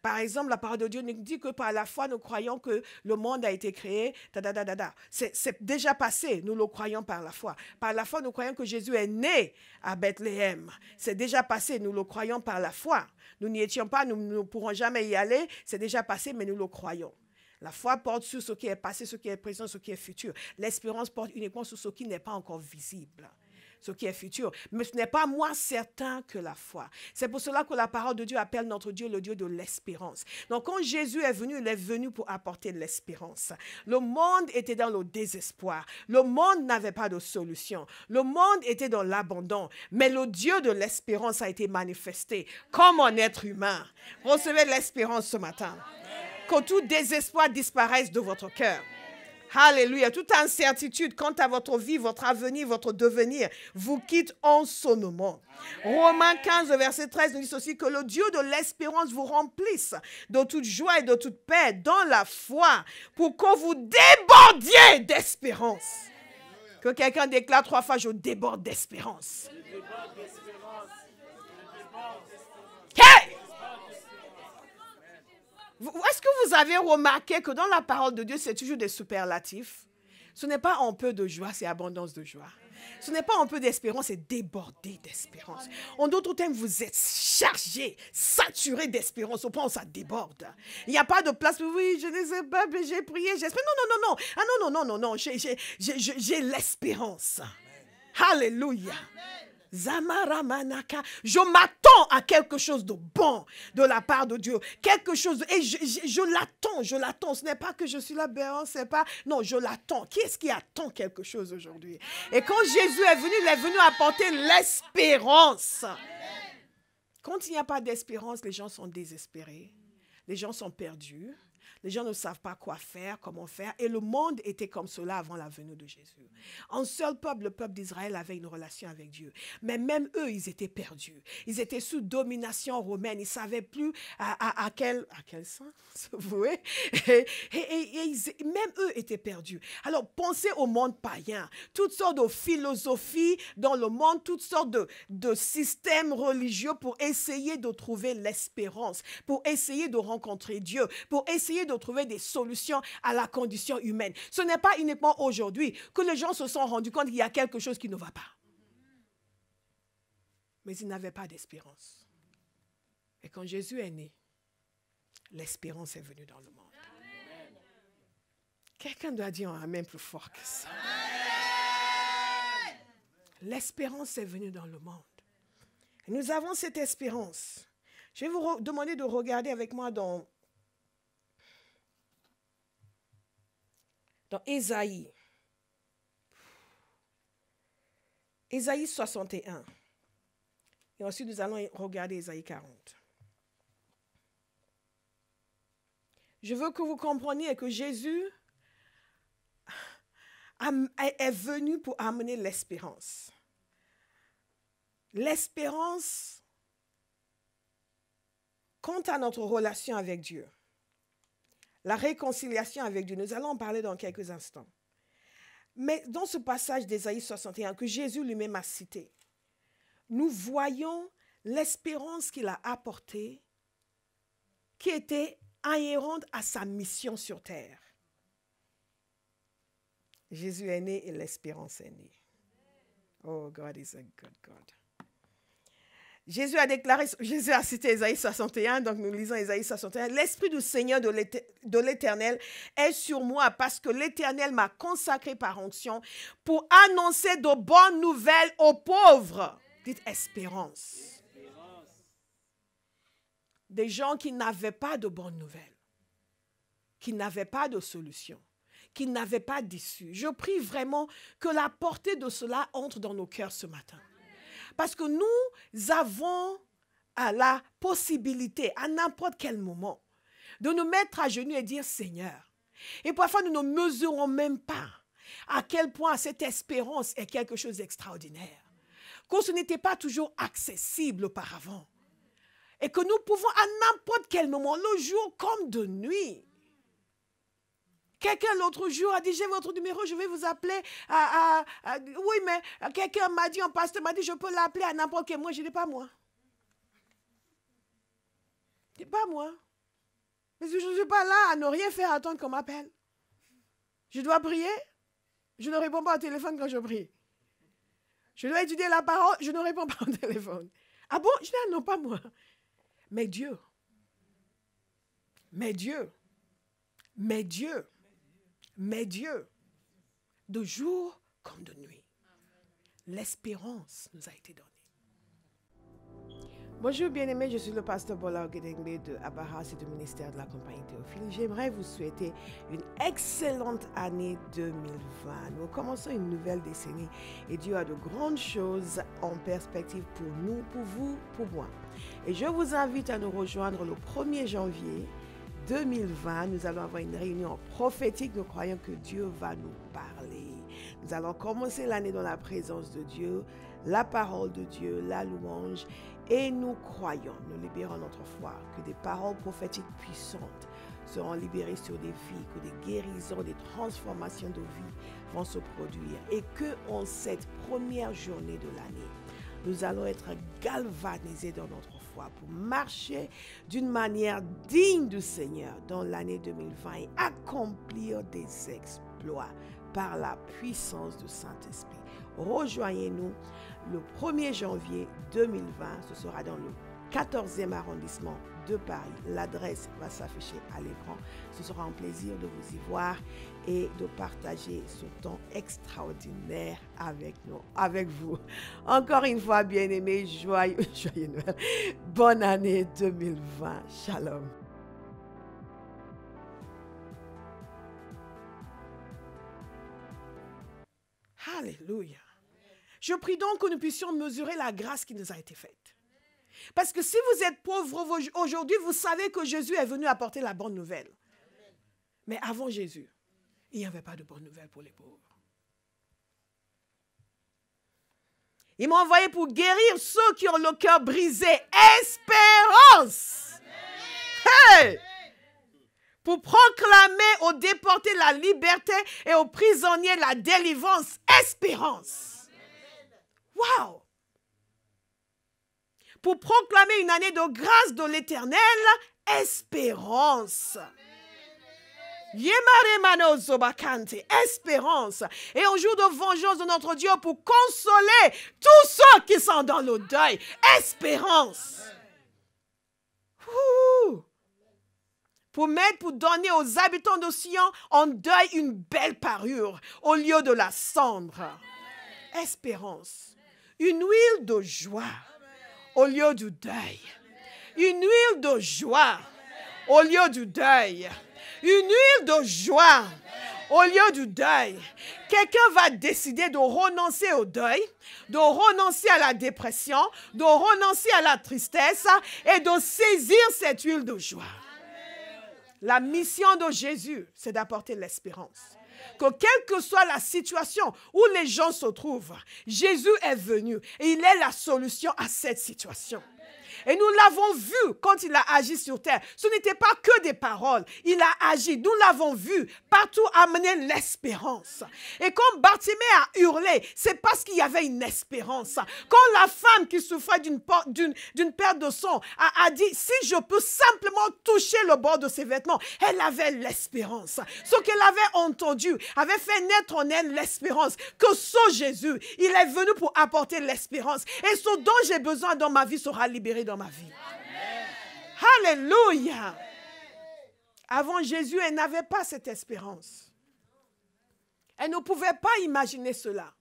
Par exemple, la parole de Dieu nous dit que par la foi, nous croyons que le monde a été créé. C'est déjà passé, nous le croyons par la foi. Par la foi, nous croyons que Jésus est né à Bethléem. C'est déjà passé, nous le croyons par la foi. Nous n'y étions pas, nous ne pourrons jamais y aller. C'est déjà passé, mais nous le croyons. La foi porte sur ce qui est passé, ce qui est présent, ce qui est futur. L'espérance porte uniquement sur ce qui n'est pas encore visible, ce qui est futur. Mais ce n'est pas moins certain que la foi. C'est pour cela que la parole de Dieu appelle notre Dieu le Dieu de l'espérance. Donc quand Jésus est venu, il est venu pour apporter l'espérance. Le monde était dans le désespoir. Le monde n'avait pas de solution. Le monde était dans l'abandon. Mais le Dieu de l'espérance a été manifesté comme un être humain. Recevez l'espérance ce matin. Que tout désespoir disparaisse de votre cœur. Alléluia. Toute incertitude quant à votre vie, votre avenir, votre devenir, vous quitte en ce moment. Romains 15, verset 13 nous dit ceci, que le Dieu de l'espérance vous remplisse de toute joie et de toute paix dans la foi pour que vous débordiez d'espérance. Que quelqu'un déclare 3 fois, je déborde d'espérance. Hey! Est-ce que vous avez remarqué que dans la parole de Dieu, c'est toujours des superlatifs? Ce n'est pas un peu de joie, c'est abondance de joie. Ce n'est pas un peu d'espérance, c'est déborder d'espérance. En d'autres termes, vous êtes chargé, saturé d'espérance au point où ça déborde. Il n'y a pas de place. Oui, je ne sais pas, mais j'ai prié, j'espère. Non. Ah non, j'ai l'espérance. Alléluia. Zamaramanaka, je m'attends à quelque chose de bon de la part de Dieu. Quelque chose, et je l'attends. Ce n'est pas que je suis là, c'est pas, non, je l'attends. Qui est-ce qui attend quelque chose aujourd'hui? Et quand Jésus est venu, il est venu apporter l'espérance. Quand il n'y a pas d'espérance, les gens sont désespérés. Les gens sont perdus. Les gens ne savent pas quoi faire, comment faire. Et le monde était comme cela avant la venue de Jésus. Un seul peuple, le peuple d'Israël, avait une relation avec Dieu. Mais même eux, ils étaient perdus. Ils étaient sous domination romaine. Ils ne savaient plus à quel sens se vouer. Et même eux étaient perdus. Alors, pensez au monde païen. Toutes sortes de philosophies dans le monde, toutes sortes de systèmes religieux pour essayer de trouver l'espérance, pour essayer de rencontrer Dieu, pour essayer de trouver des solutions à la condition humaine. Ce n'est pas uniquement aujourd'hui que les gens se sont rendus compte qu'il y a quelque chose qui ne va pas. Mais ils n'avaient pas d'espérance. Et quand Jésus est né, l'espérance est venue dans le monde. Amen. Quelqu'un doit dire un amen plus fort que ça. Amen. L'espérance est venue dans le monde. Et nous avons cette espérance. Je vais vous demander de regarder avec moi dans Ésaïe. Ésaïe 61. Et ensuite, nous allons regarder Ésaïe 40. Je veux que vous compreniez que Jésus est venu pour amener l'espérance. L'espérance quant à notre relation avec Dieu. La réconciliation avec Dieu. Nous allons en parler dans quelques instants. Mais dans ce passage d'Ésaïe 61 que Jésus lui-même a cité, nous voyons l'espérance qu'il a apportée, qui était inhérente à sa mission sur terre. Jésus est né et l'espérance est née. Oh, God is a good God. Jésus a cité Ésaïe 61, donc nous lisons Ésaïe 61. L'Esprit du Seigneur de l'Éternel est sur moi parce que l'Éternel m'a consacré par onction pour annoncer de bonnes nouvelles aux pauvres. Dites espérance. Des gens qui n'avaient pas de bonnes nouvelles, qui n'avaient pas de solution, qui n'avaient pas d'issue. Je prie vraiment que la portée de cela entre dans nos cœurs ce matin. Parce que nous avons la possibilité, à n'importe quel moment, de nous mettre à genoux et dire Seigneur. Et parfois, nous ne mesurons même pas à quel point cette espérance est quelque chose d'extraordinaire. Que ce n'était pas toujours accessible auparavant. Et que nous pouvons à n'importe quel moment, le jour comme de nuit. Quelqu'un l'autre jour a dit, j'ai votre numéro, je vais vous appeler. Oui, mais quelqu'un m'a dit, un pasteur m'a dit, je peux l'appeler à n'importe quel moment. Je dis, pas moi. Je dis, pas moi. Mais je ne suis pas là à ne rien faire attendre qu'on m'appelle. Je dois prier. Je ne réponds pas au téléphone quand je prie. Je dois étudier la parole, je ne réponds pas au téléphone. Ah bon? Je dis, ah non, pas moi. Mais Dieu. Mais Dieu. Mais Dieu. Mais Dieu, de jour comme de nuit, l'espérance nous a été donnée. Bonjour bien-aimés, je suis le pasteur Bola Ogedengbe de Abaras et du ministère de la Compagnie Théophile. J'aimerais vous souhaiter une excellente année 2020. Nous commençons une nouvelle décennie et Dieu a de grandes choses en perspective pour nous, pour vous, pour moi. Et je vous invite à nous rejoindre le 1er janvier 2020, nous allons avoir une réunion prophétique. Nous croyons que Dieu va nous parler. Nous allons commencer l'année dans la présence de Dieu, la parole de Dieu, la louange. Et nous croyons, nous libérons notre foi, que des paroles prophétiques puissantes seront libérées sur des vies, que des guérisons, des transformations de vie vont se produire. Et que en cette première journée de l'année, nous allons être galvanisés dans notre foi pour marcher d'une manière digne du Seigneur dans l'année 2020 et accomplir des exploits par la puissance du Saint-Esprit. Rejoignez-nous le 1er janvier 2020. Ce sera dans le 14e arrondissement de Paris. L'adresse va s'afficher à l'écran. Ce sera un plaisir de vous y voir et de partager ce temps extraordinaire avec vous. Encore une fois, bien-aimés, joyeux Noël. Bonne année 2020. Shalom. Alléluia. Je prie donc que nous puissions mesurer la grâce qui nous a été faite. Parce que si vous êtes pauvre aujourd'hui, vous savez que Jésus est venu apporter la bonne nouvelle. Mais avant Jésus, il n'y avait pas de bonne nouvelle pour les pauvres. Il m'a envoyé pour guérir ceux qui ont le cœur brisé. Espérance! Hey! Pour proclamer aux déportés la liberté et aux prisonniers la délivrance. Espérance! Wow! Pour proclamer une année de grâce de l'Éternel, espérance. Espérance. Et un jour de vengeance de notre Dieu pour consoler tous ceux qui sont dans le deuil. Espérance. Pour donner aux habitants de Sion en deuil une belle parure au lieu de la cendre. Espérance. Une huile de joie au lieu du deuil. Une huile de joie au lieu du deuil. Une huile de joie au lieu du deuil. Quelqu'un va décider de renoncer au deuil, de renoncer à la dépression, de renoncer à la tristesse et de saisir cette huile de joie. La mission de Jésus, c'est d'apporter l'espérance. Que quelle que soit la situation où les gens se trouvent, Jésus est venu et il est la solution à cette situation. Et nous l'avons vu quand il a agi sur terre. Ce n'était pas que des paroles. Il a agi. Nous l'avons vu partout amener l'espérance. Et quand Bartimée a hurlé, c'est parce qu'il y avait une espérance. Quand la femme qui souffrait d'une perte de sang a dit, si je peux simplement toucher le bord de ses vêtements, elle avait l'espérance. Ce qu'elle avait entendu avait fait naître en elle l'espérance. Que ce Jésus, il est venu pour apporter l'espérance. Et ce dont j'ai besoin dans ma vie sera libéré dans ma vie. Amen. Alléluia. Avant Jésus, elle n'avait pas cette espérance. Elle ne pouvait pas imaginer cela.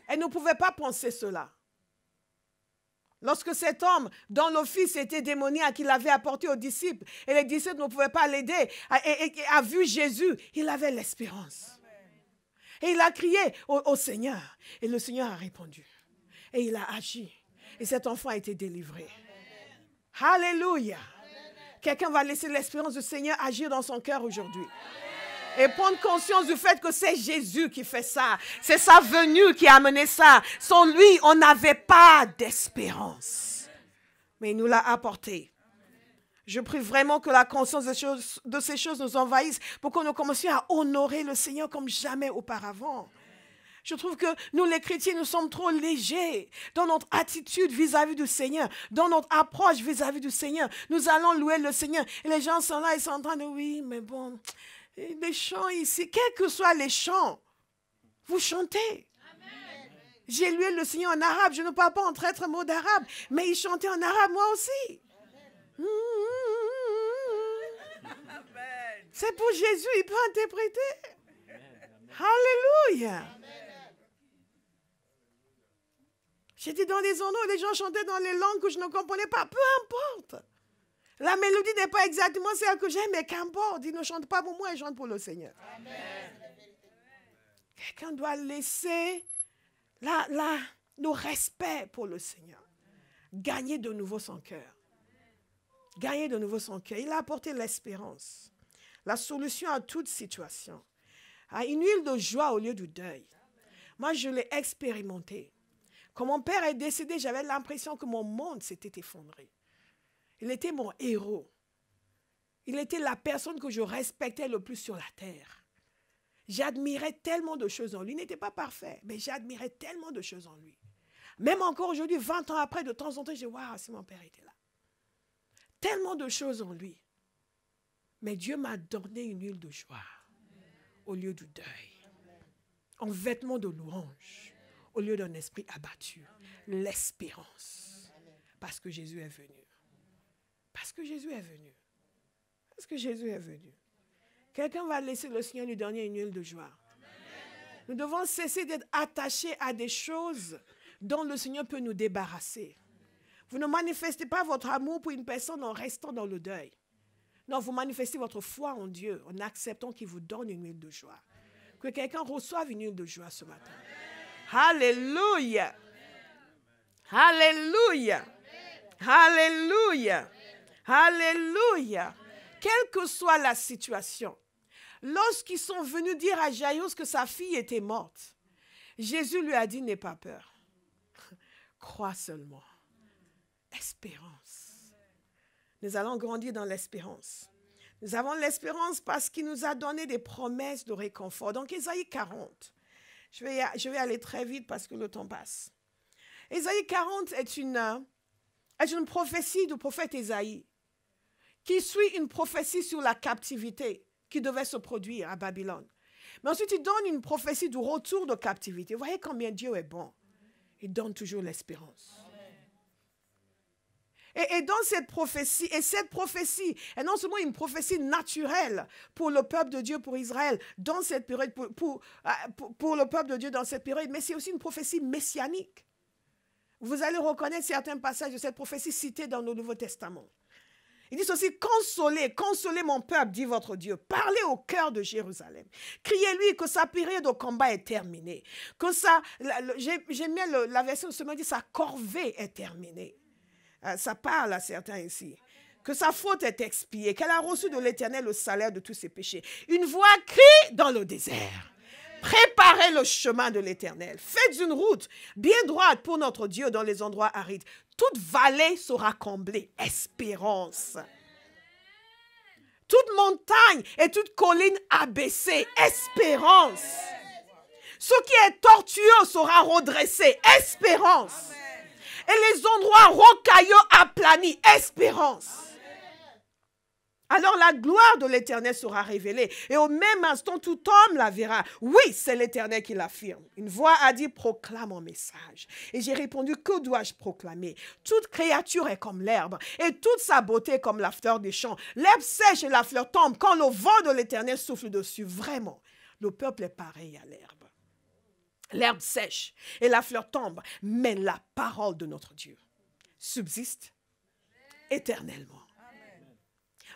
Elle ne pouvait pas penser cela. Lorsque cet homme, dont le fils était démoniaque, qu'il avait apporté aux disciples, et les disciples ne pouvaient pas l'aider, et a vu Jésus, il avait l'espérance. Et il a crié au Seigneur. Et le Seigneur a répondu. Et il a agi. Et cet enfant a été délivré. Alléluia. Quelqu'un va laisser l'espérance du Seigneur agir dans son cœur aujourd'hui. Et prendre conscience du fait que c'est Jésus qui fait ça. C'est sa venue qui a amené ça. Sans lui, on n'avait pas d'espérance. Mais il nous l'a apporté. Je prie vraiment que la conscience de ces choses nous envahisse pour que nous commencions à honorer le Seigneur comme jamais auparavant. Je trouve que nous, les chrétiens, nous sommes trop légers dans notre attitude vis-à-vis du Seigneur, dans notre approche vis-à-vis du Seigneur. Nous allons louer le Seigneur. Et les gens sont là, ils sont en train de, oui, mais bon, les chants ici, quels que soient les chants, vous chantez. J'ai loué le Seigneur en arabe. Je ne parle pas en traître mot d'arabe, mais ils chantaient en arabe, moi aussi. C'est pour Jésus, il peut interpréter. Alléluia. J'étais dans des endroits où les gens chantaient dans les langues que je ne comprenais pas. Peu importe. La mélodie n'est pas exactement celle que j'aime, mais qu'importe. Ils ne chantent pas pour moi, ils chantent pour le Seigneur. Amen. Quelqu'un doit laisser le respect pour le Seigneur. Gagner de nouveau son cœur. Gagner de nouveau son cœur. Il a apporté l'espérance. La solution à toute situation. À une huile de joie au lieu du deuil. Moi, je l'ai expérimenté. Quand mon père est décédé, j'avais l'impression que mon monde s'était effondré. Il était mon héros. Il était la personne que je respectais le plus sur la terre. J'admirais tellement de choses en lui. Il n'était pas parfait, mais j'admirais tellement de choses en lui. Même encore aujourd'hui, 20 ans après, de temps en temps, je dis, waouh, si mon père était là. Tellement de choses en lui. Mais Dieu m'a donné une huile de joie au lieu du deuil. En vêtements de louange. Au lieu d'un esprit abattu, l'espérance. Parce que Jésus est venu. Parce que Jésus est venu. Parce que Jésus est venu. Quelqu'un va laisser le Seigneur lui donner une huile de joie. Nous devons cesser d'être attachés à des choses dont le Seigneur peut nous débarrasser. Vous ne manifestez pas votre amour pour une personne en restant dans le deuil. Non, vous manifestez votre foi en Dieu en acceptant qu'il vous donne une huile de joie. Que quelqu'un reçoive une huile de joie ce matin. Alléluia. Alléluia. Alléluia. Alléluia. Quelle que soit la situation, lorsqu'ils sont venus dire à Jaïrus que sa fille était morte, Jésus lui a dit, n'aie pas peur. Crois seulement. Espérance. Nous allons grandir dans l'espérance. Nous avons l'espérance parce qu'il nous a donné des promesses de réconfort. Donc, Ésaïe 40. Je vais aller très vite parce que le temps passe. Ésaïe 40 est une prophétie du prophète Ésaïe qui suit une prophétie sur la captivité qui devait se produire à Babylone. Mais ensuite, il donne une prophétie du retour de captivité. Vous voyez combien Dieu est bon. Il donne toujours l'espérance. Et dans cette prophétie, est non seulement une prophétie naturelle pour le peuple de Dieu, pour Israël, dans cette période, pour le peuple de Dieu dans cette période, mais c'est aussi une prophétie messianique. vous allez reconnaître certains passages de cette prophétie cités dans le Nouveau Testament. Il dit ceci, consolez, consolez mon peuple, dit votre Dieu. Parlez au cœur de Jérusalem. Criez-lui que sa période de combat est terminée. Que j'aime bien la version de ce moment, dit sa corvée est terminée. Ça parle à certains ici. Que sa faute est expiée, qu'elle a reçu de l'Éternel le salaire de tous ses péchés. Une voix crie dans le désert. Préparez le chemin de l'Éternel. Faites une route bien droite pour notre Dieu dans les endroits arides. Toute vallée sera comblée. Espérance. Toute montagne et toute colline abaissée. Espérance. Ce qui est tortueux sera redressé. Espérance. Et les endroits rocailleux aplanis. Espérance. Alors la gloire de l'Éternel sera révélée. Et au même instant, tout homme la verra. Oui, c'est l'Éternel qui l'affirme. Une voix a dit, proclame mon message. Et j'ai répondu, que dois-je proclamer? Toute créature est comme l'herbe, et toute sa beauté comme la fleur des champs. L'herbe sèche et la fleur tombe quand le vent de l'Éternel souffle dessus. Vraiment, le peuple est pareil à l'herbe. L'herbe sèche et la fleur tombe, mais la parole de notre Dieu subsiste éternellement.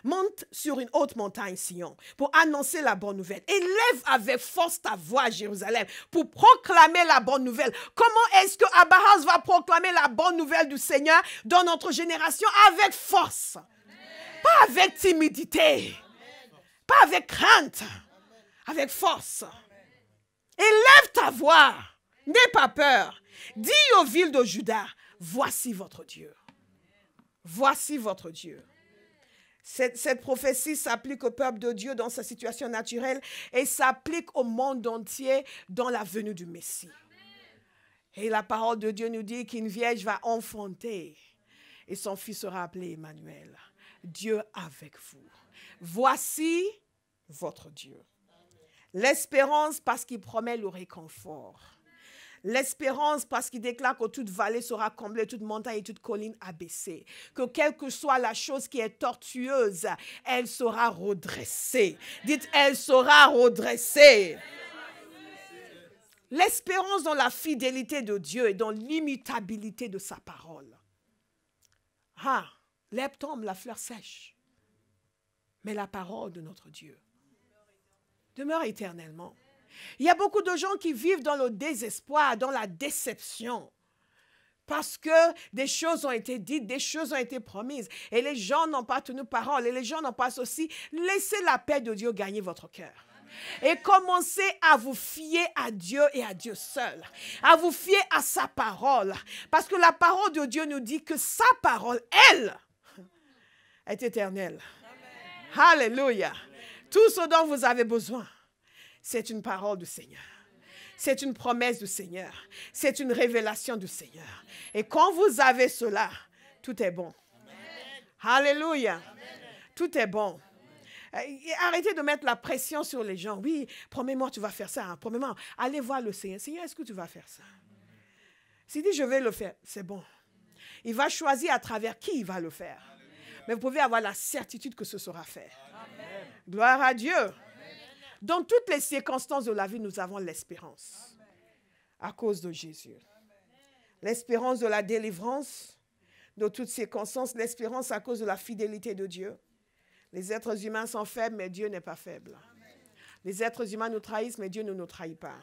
Monte sur une haute montagne, Sion, pour annoncer la bonne nouvelle. Élève avec force ta voix, Jérusalem, pour proclamer la bonne nouvelle. Comment est-ce que Abraham va proclamer la bonne nouvelle du Seigneur dans notre génération? Avec force. Pas avec timidité. Pas avec crainte. Avec force. Élève ta voix. N'aie pas peur. Dis aux villes de Juda, voici votre Dieu. Voici votre Dieu. Cette prophétie s'applique au peuple de Dieu dans sa situation naturelle et s'applique au monde entier dans la venue du Messie. Et la parole de Dieu nous dit qu'une vierge va enfanter et son fils sera appelé Emmanuel. Dieu avec vous. Voici votre Dieu. L'espérance parce qu'il promet le réconfort. L'espérance parce qu'il déclare que toute vallée sera comblée, toute montagne et toute colline abaissée. Que quelle que soit la chose qui est tortueuse, elle sera redressée. Dites, elle sera redressée. L'espérance dans la fidélité de Dieu et dans l'immutabilité de sa parole. L'herbe tombe, la fleur sèche. Mais la parole de notre Dieu demeure éternellement. Il y a beaucoup de gens qui vivent dans le désespoir, dans la déception. Parce que des choses ont été dites, des choses ont été promises. Et les gens n'ont pas tenu parole. Et les gens n'ont pas ceci. Laissez la paix de Dieu gagner votre cœur. Et commencez à vous fier à Dieu et à Dieu seul. À vous fier à sa parole. Parce que la parole de Dieu nous dit que sa parole, elle, est éternelle. Amen. Alléluia. Tout ce dont vous avez besoin, c'est une parole du Seigneur. C'est une promesse du Seigneur. C'est une révélation du Seigneur. Et quand vous avez cela, tout est bon. Amen. Alléluia. Amen. Tout est bon. Arrêtez de mettre la pression sur les gens. Oui, promets-moi, tu vas faire ça. Promets-moi, allez voir le Seigneur. Seigneur, est-ce que tu vas faire ça? S'il dit, je vais le faire, c'est bon. Il va choisir à travers qui il va le faire. Mais vous pouvez avoir la certitude que ce sera fait. Amen. Gloire à Dieu. Amen. Dans toutes les circonstances de la vie, nous avons l'espérance. À cause de Jésus. L'espérance de la délivrance, de toutes circonstances. L'espérance à cause de la fidélité de Dieu. Les êtres humains sont faibles, mais Dieu n'est pas faible. Amen. Les êtres humains nous trahissent, mais Dieu ne nous trahit pas. Amen.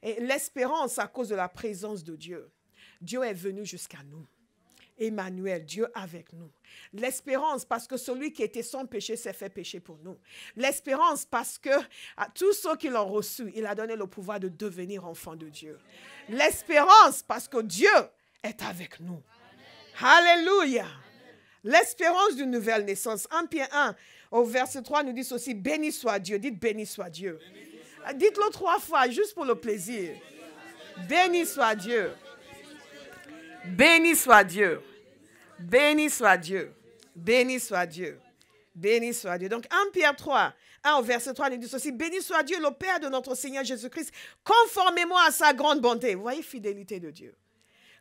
Et l'espérance à cause de la présence de Dieu. Dieu est venu jusqu'à nous. Emmanuel, Dieu avec nous. L'espérance parce que celui qui était sans péché s'est fait péché pour nous. L'espérance parce que à tous ceux qui l'ont reçu, il a donné le pouvoir de devenir enfants de Dieu. L'espérance parce que Dieu est avec nous. Amen. Alléluia. L'espérance d'une nouvelle naissance. 1 Pierre 1 au verset 3 nous dit ceci, béni soit Dieu. Dites béni soit Dieu. Dites-le 3 fois juste pour le plaisir. Béni soit Dieu. Béni soit Dieu. Béni soit Dieu. Béni soit Dieu. Béni soit Dieu. Donc 1 Pierre 3, 1 au verset 3 nous dit ceci, béni soit Dieu, le Père de notre Seigneur Jésus-Christ, conformément à sa grande bonté. Vous voyez, fidélité de Dieu.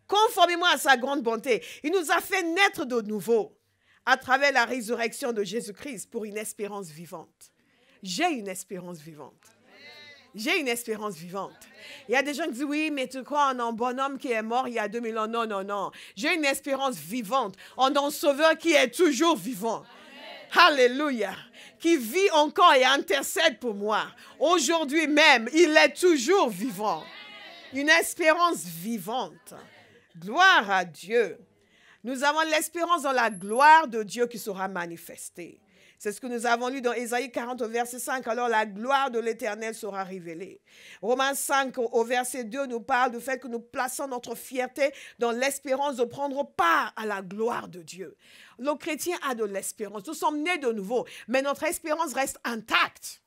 Conformément à sa grande bonté, il nous a fait naître de nouveau à travers la résurrection de Jésus-Christ pour une espérance vivante. J'ai une espérance vivante. J'ai une espérance vivante. Il y a des gens qui disent, oui, mais tu crois en un bonhomme qui est mort il y a 2000 ans. Non, non, non. J'ai une espérance vivante en un sauveur qui est toujours vivant. Alléluia. Qui vit encore et intercède pour moi. Aujourd'hui même, il est toujours vivant. Une espérance vivante. Gloire à Dieu. Nous avons l'espérance dans la gloire de Dieu qui sera manifestée. C'est ce que nous avons lu dans Ésaïe 40 au verset 5. Alors la gloire de l'Éternel sera révélée. Romains 5 au verset 2 nous parle du fait que nous plaçons notre fierté dans l'espérance de prendre part à la gloire de Dieu. Le chrétien a de l'espérance. Nous sommes nés de nouveau, mais notre espérance reste intacte.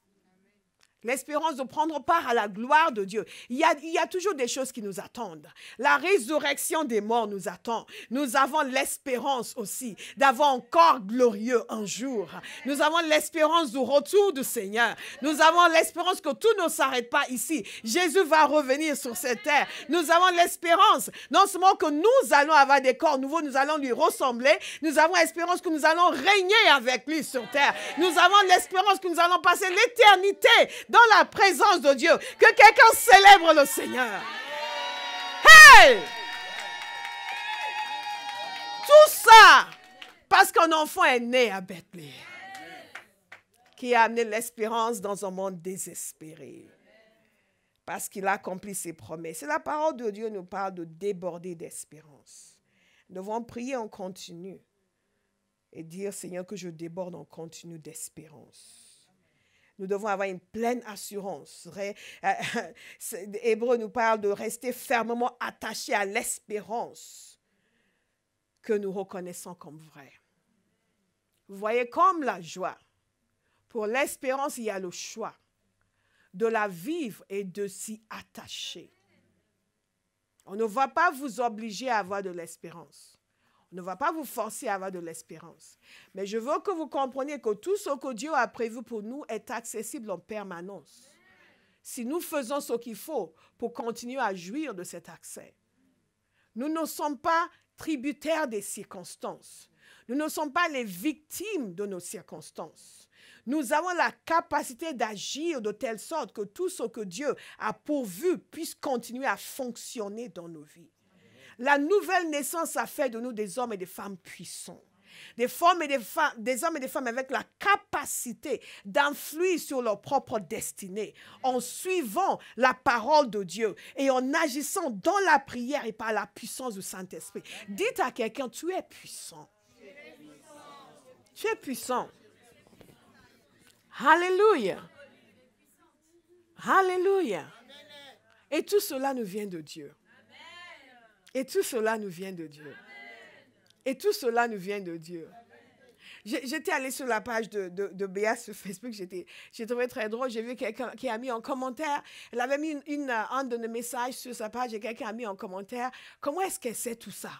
L'espérance de prendre part à la gloire de Dieu. Il y a toujours des choses qui nous attendent. La résurrection des morts nous attend. Nous avons l'espérance aussi d'avoir encore glorieux un jour. Nous avons l'espérance du retour du Seigneur. Nous avons l'espérance que tout ne s'arrête pas ici. Jésus va revenir sur cette terre. Nous avons l'espérance, non seulement que nous allons avoir des corps nouveaux, nous allons lui ressembler. Nous avons l'espérance que nous allons régner avec lui sur terre. Nous avons l'espérance que nous allons passer l'éternité dans la présence de Dieu. Que quelqu'un célèbre le Seigneur. Hey! Tout ça parce qu'un enfant est né à Bethléem qui a amené l'espérance dans un monde désespéré. Parce qu'il a accompli ses promesses. Et la parole de Dieu nous parle de déborder d'espérance. Nous devons prier en continu et dire, Seigneur, que je déborde en continu d'espérance. Nous devons avoir une pleine assurance. Hébreu nous parle de rester fermement attachés à l'espérance que nous reconnaissons comme vraie. Vous voyez, comme la joie, pour l'espérance, il y a le choix de la vivre et de s'y attacher. On ne va pas vous obliger à avoir de l'espérance. On ne va pas vous forcer à avoir de l'espérance. Mais je veux que vous compreniez que tout ce que Dieu a prévu pour nous est accessible en permanence. Si nous faisons ce qu'il faut pour continuer à jouir de cet accès. Nous ne sommes pas tributaires des circonstances. Nous ne sommes pas les victimes de nos circonstances. Nous avons la capacité d'agir de telle sorte que tout ce que Dieu a pourvu puisse continuer à fonctionner dans nos vies. La nouvelle naissance a fait de nous des hommes et des femmes puissants. Des hommes et des femmes avec la capacité d'influer sur leur propre destinée en suivant la parole de Dieu et en agissant dans la prière et par la puissance du Saint-Esprit. Dites à quelqu'un, tu es puissant. Tu es puissant. Alléluia. Alléluia. Et tout cela nous vient de Dieu. Et tout cela nous vient de Dieu. Et tout cela nous vient de Dieu. J'étais allée sur la page de Béa sur Facebook. J'ai trouvé très drôle. J'ai vu quelqu'un qui a mis en commentaire. Elle avait mis un de nos messages sur sa page et quelqu'un a mis en commentaire. Comment est-ce qu'elle sait tout ça?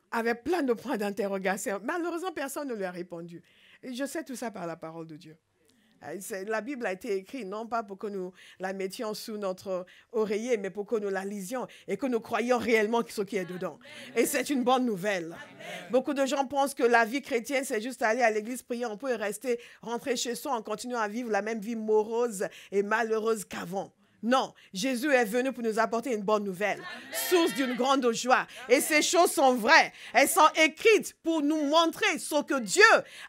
Avec plein de points d'interrogation. Malheureusement, personne ne lui a répondu. Et je sais tout ça par la parole de Dieu. La Bible a été écrite non pas pour que nous la mettions sous notre oreiller, mais pour que nous la lisions et que nous croyions réellement ce qui est dedans. Et c'est une bonne nouvelle. Amen. Beaucoup de gens pensent que la vie chrétienne, c'est juste aller à l'église, prier, on peut rester, rentrer chez soi en continuant à vivre la même vie morose et malheureuse qu'avant. Non, Jésus est venu pour nous apporter une bonne nouvelle, source d'une grande joie. Et ces choses sont vraies. Elles sont écrites pour nous montrer ce que Dieu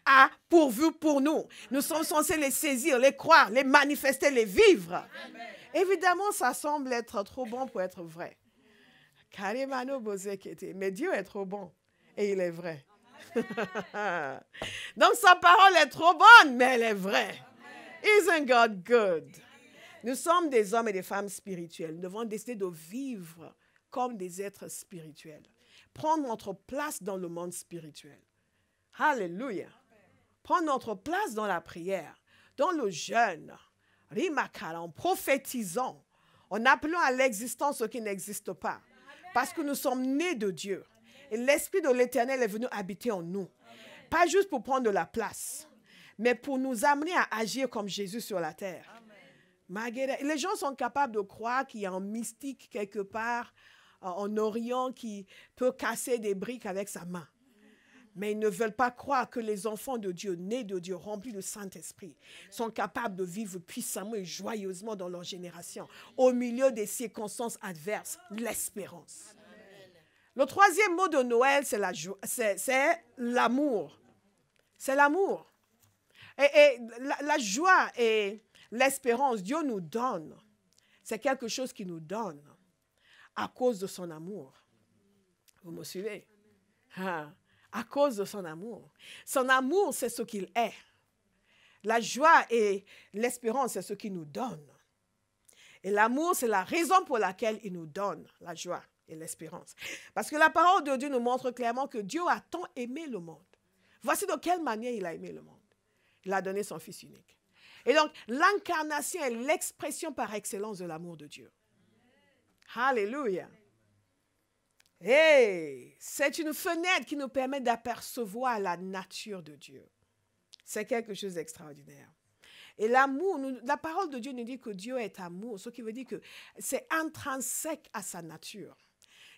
a pourvu pour nous. Nous sommes censés les saisir, les croire, les manifester, les vivre. Amen. Évidemment, ça semble être trop bon pour être vrai. Mais Dieu est trop bon et il est vrai. Donc sa parole est trop bonne, mais elle est vraie. Isn't God good? Nous sommes des hommes et des femmes spirituels. Nous devons décider de vivre comme des êtres spirituels. Prendre notre place dans le monde spirituel. Alléluia. Prendre notre place dans la prière, dans le jeûne, en prophétisant, en appelant à l'existence ce qui n'existe pas. Parce que nous sommes nés de Dieu. Et l'Esprit de l'Éternel est venu habiter en nous. Pas juste pour prendre de la place, mais pour nous amener à agir comme Jésus sur la terre. Les gens sont capables de croire qu'il y a un mystique quelque part en Orient qui peut casser des briques avec sa main. Mais ils ne veulent pas croire que les enfants de Dieu, nés de Dieu, remplis du Saint-Esprit, sont capables de vivre puissamment et joyeusement dans leur génération, au milieu des circonstances adverses, l'espérance. Le troisième mot de Noël, c'est l'amour. C'est l'amour. Et la joie et l'espérance, Dieu nous donne. C'est quelque chose qu'il nous donne à cause de son amour. Vous me suivez? À cause de son amour. Son amour, c'est ce qu'il est. La joie et l'espérance, c'est ce qu'il nous donne. Et l'amour, c'est la raison pour laquelle il nous donne la joie et l'espérance. Parce que la parole de Dieu nous montre clairement que Dieu a tant aimé le monde. Voici de quelle manière il a aimé le monde. Il a donné son Fils unique. Et donc, l'incarnation est l'expression par excellence de l'amour de Dieu. Alléluia. Hey, c'est une fenêtre qui nous permet d'apercevoir la nature de Dieu. C'est quelque chose d'extraordinaire. Et l'amour, la parole de Dieu nous dit que Dieu est amour, ce qui veut dire que c'est intrinsèque à sa nature.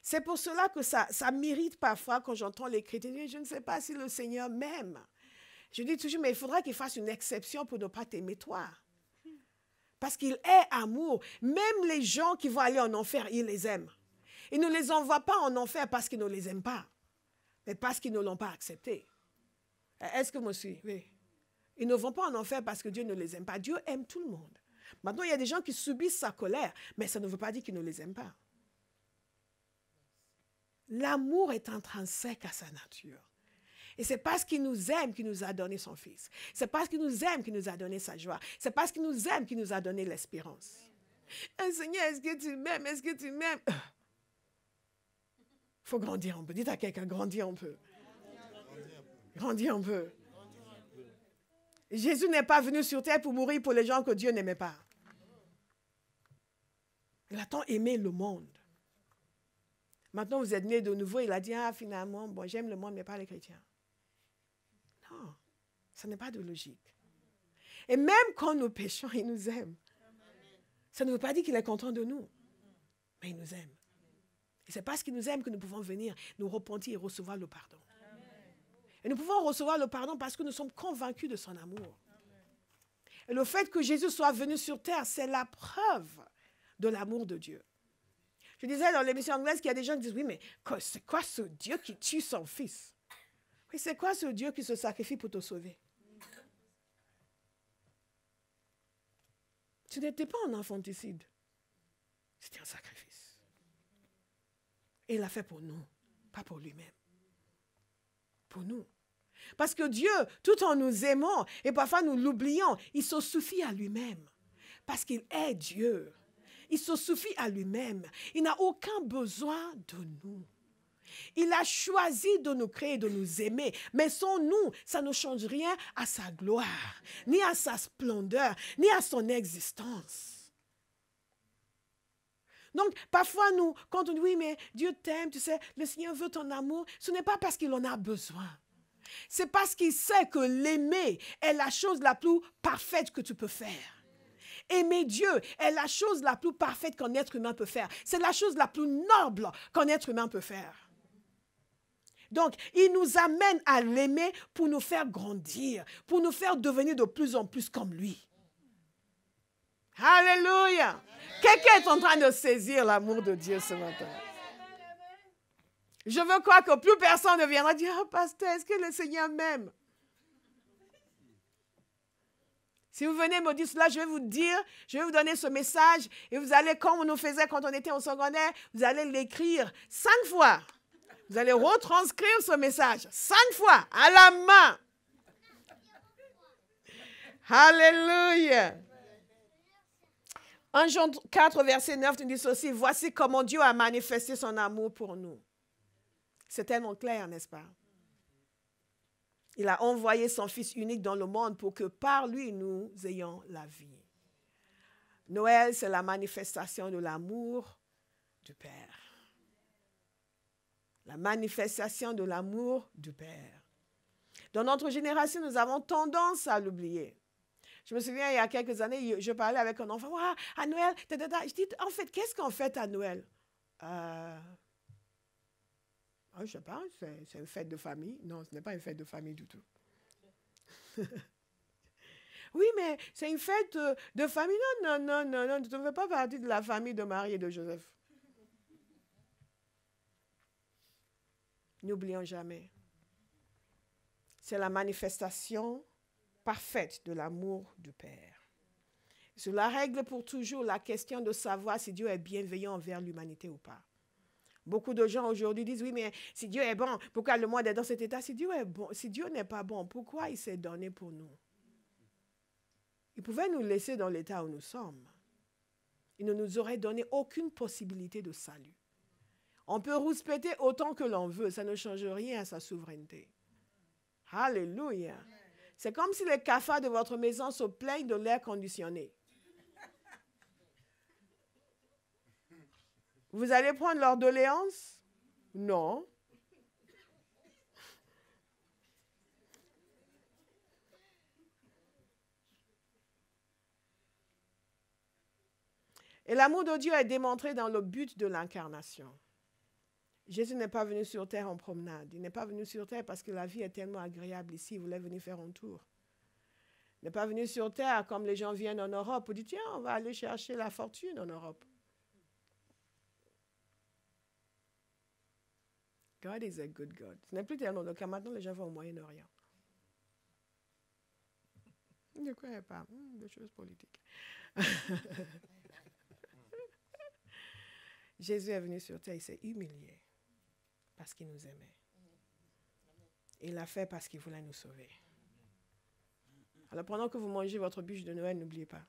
C'est pour cela que ça m'irrite parfois quand j'entends les chrétiens dire « Je ne sais pas si le Seigneur m'aime ». Je dis toujours « Mais il faudra qu'il fasse une exception pour ne pas t'aimer toi ». Parce qu'il est amour. Même les gens qui vont aller en enfer, il les aime. Il ne les envoie pas en enfer parce qu'il ne les aime pas, mais parce qu'ils ne l'ont pas accepté. Est-ce que vous me suivez? Oui. Ils ne vont pas en enfer parce que Dieu ne les aime pas. Dieu aime tout le monde. Maintenant, il y a des gens qui subissent sa colère, mais ça ne veut pas dire qu'il ne les aime pas. L'amour est intrinsèque à sa nature. Et c'est parce qu'il nous aime qu'il nous a donné son Fils. C'est parce qu'il nous aime qu'il nous a donné sa joie. C'est parce qu'il nous aime qu'il nous a donné l'espérance. Seigneur, est-ce que tu m'aimes? Est-ce que tu m'aimes? Il faut grandir un peu. Dites à quelqu'un, grandir un peu. Grandir un peu. Jésus n'est pas venu sur terre pour mourir pour les gens que Dieu n'aimait pas. Il a tant aimé le monde. Maintenant, vous êtes nés de nouveau. Il a dit, finalement, bon, j'aime le monde, mais pas les chrétiens. Non, ce n'est pas de logique. Et même quand nous péchons, il nous aime. Ça ne veut pas dire qu'il est content de nous, mais il nous aime. Et c'est parce qu'il nous aime que nous pouvons venir nous repentir et recevoir le pardon. Et nous pouvons recevoir le pardon parce que nous sommes convaincus de son amour. Et le fait que Jésus soit venu sur terre, c'est la preuve de l'amour de Dieu. Je disais dans l'émission anglaise qu'il y a des gens qui disent, oui, mais c'est quoi ce Dieu qui tue son Fils? Oui, c'est quoi ce Dieu qui se sacrifie pour te sauver? Tu n'étais pas un infanticide. C'était un sacrifice. Et il l'a fait pour nous, pas pour lui-même. Pour nous. Parce que Dieu, tout en nous aimant, et parfois nous l'oublions, il se suffit à lui-même. Parce qu'il est Dieu. Il se suffit à lui-même. Il n'a aucun besoin de nous. Il a choisi de nous créer, de nous aimer. Mais sans nous, ça ne change rien à sa gloire, ni à sa splendeur, ni à son existence. Donc, parfois, nous, quand on dit, oui, mais Dieu t'aime, tu sais, le Seigneur veut ton amour, ce n'est pas parce qu'il en a besoin. C'est parce qu'il sait que l'aimer est la chose la plus parfaite que tu peux faire. Aimer Dieu est la chose la plus parfaite qu'un être humain peut faire. C'est la chose la plus noble qu'un être humain peut faire. Donc, il nous amène à l'aimer pour nous faire grandir, pour nous faire devenir de plus en plus comme lui. Alléluia! Quelqu'un est en train de saisir l'amour de Dieu ce matin. Je veux croire que plus personne ne viendra dire, oh, pasteur, est-ce que le Seigneur m'aime? Si vous venez me dire cela, je vais vous dire, je vais vous donner ce message et vous allez, comme on nous faisait quand on était au secondaire, vous allez l'écrire 5 fois. Vous allez retranscrire ce message 5 fois à la main. Alléluia. 1 Jean 4, verset 9, nous dit ceci, voici comment Dieu a manifesté son amour pour nous. C'est tellement clair, n'est-ce pas? Il a envoyé son Fils unique dans le monde pour que par lui, nous ayons la vie. Noël, c'est la manifestation de l'amour du Père. La manifestation de l'amour du Père. Dans notre génération, nous avons tendance à l'oublier. Je me souviens, il y a quelques années, je parlais avec un enfant. Ah, à Noël, je dis, en fait, qu'est-ce qu'on fait à Noël? Je ne sais pas, c'est une fête de famille. Non, ce n'est pas une fête de famille du tout. Oui, mais c'est une fête de famille. Non, non, non, non, tu ne fais pas partie de la famille de Marie et de Joseph. N'oublions jamais. C'est la manifestation parfaite de l'amour du Père. Cela règle pour toujours la question de savoir si Dieu est bienveillant envers l'humanité ou pas. Beaucoup de gens aujourd'hui disent, oui, mais si Dieu est bon, pourquoi le monde est dans cet état? Si Dieu est bon, si Dieu n'est pas bon, pourquoi il s'est donné pour nous? Il pouvait nous laisser dans l'état où nous sommes. Il ne nous aurait donné aucune possibilité de salut. On peut rouspéter autant que l'on veut, ça ne change rien à sa souveraineté. Alléluia. C'est comme si les cafards de votre maison se plaignent de l'air conditionné. Vous allez prendre leur doléance? Non. Et l'amour de Dieu est démontré dans le but de l'incarnation. Jésus n'est pas venu sur terre en promenade. Il n'est pas venu sur terre parce que la vie est tellement agréable ici. Il voulait venir faire un tour. Il n'est pas venu sur terre comme les gens viennent en Europe pour dire, tiens, on va aller chercher la fortune en Europe. God is a good God. Ce n'est plus tellement le cas. Maintenant, les gens vont au Moyen-Orient. Je ne crois pas. Des choses politiques. Jésus est venu sur terre, il s'est humilié parce qu'il nous aimait. Il l'a fait parce qu'il voulait nous sauver. Alors pendant que vous mangez votre bûche de Noël, n'oubliez pas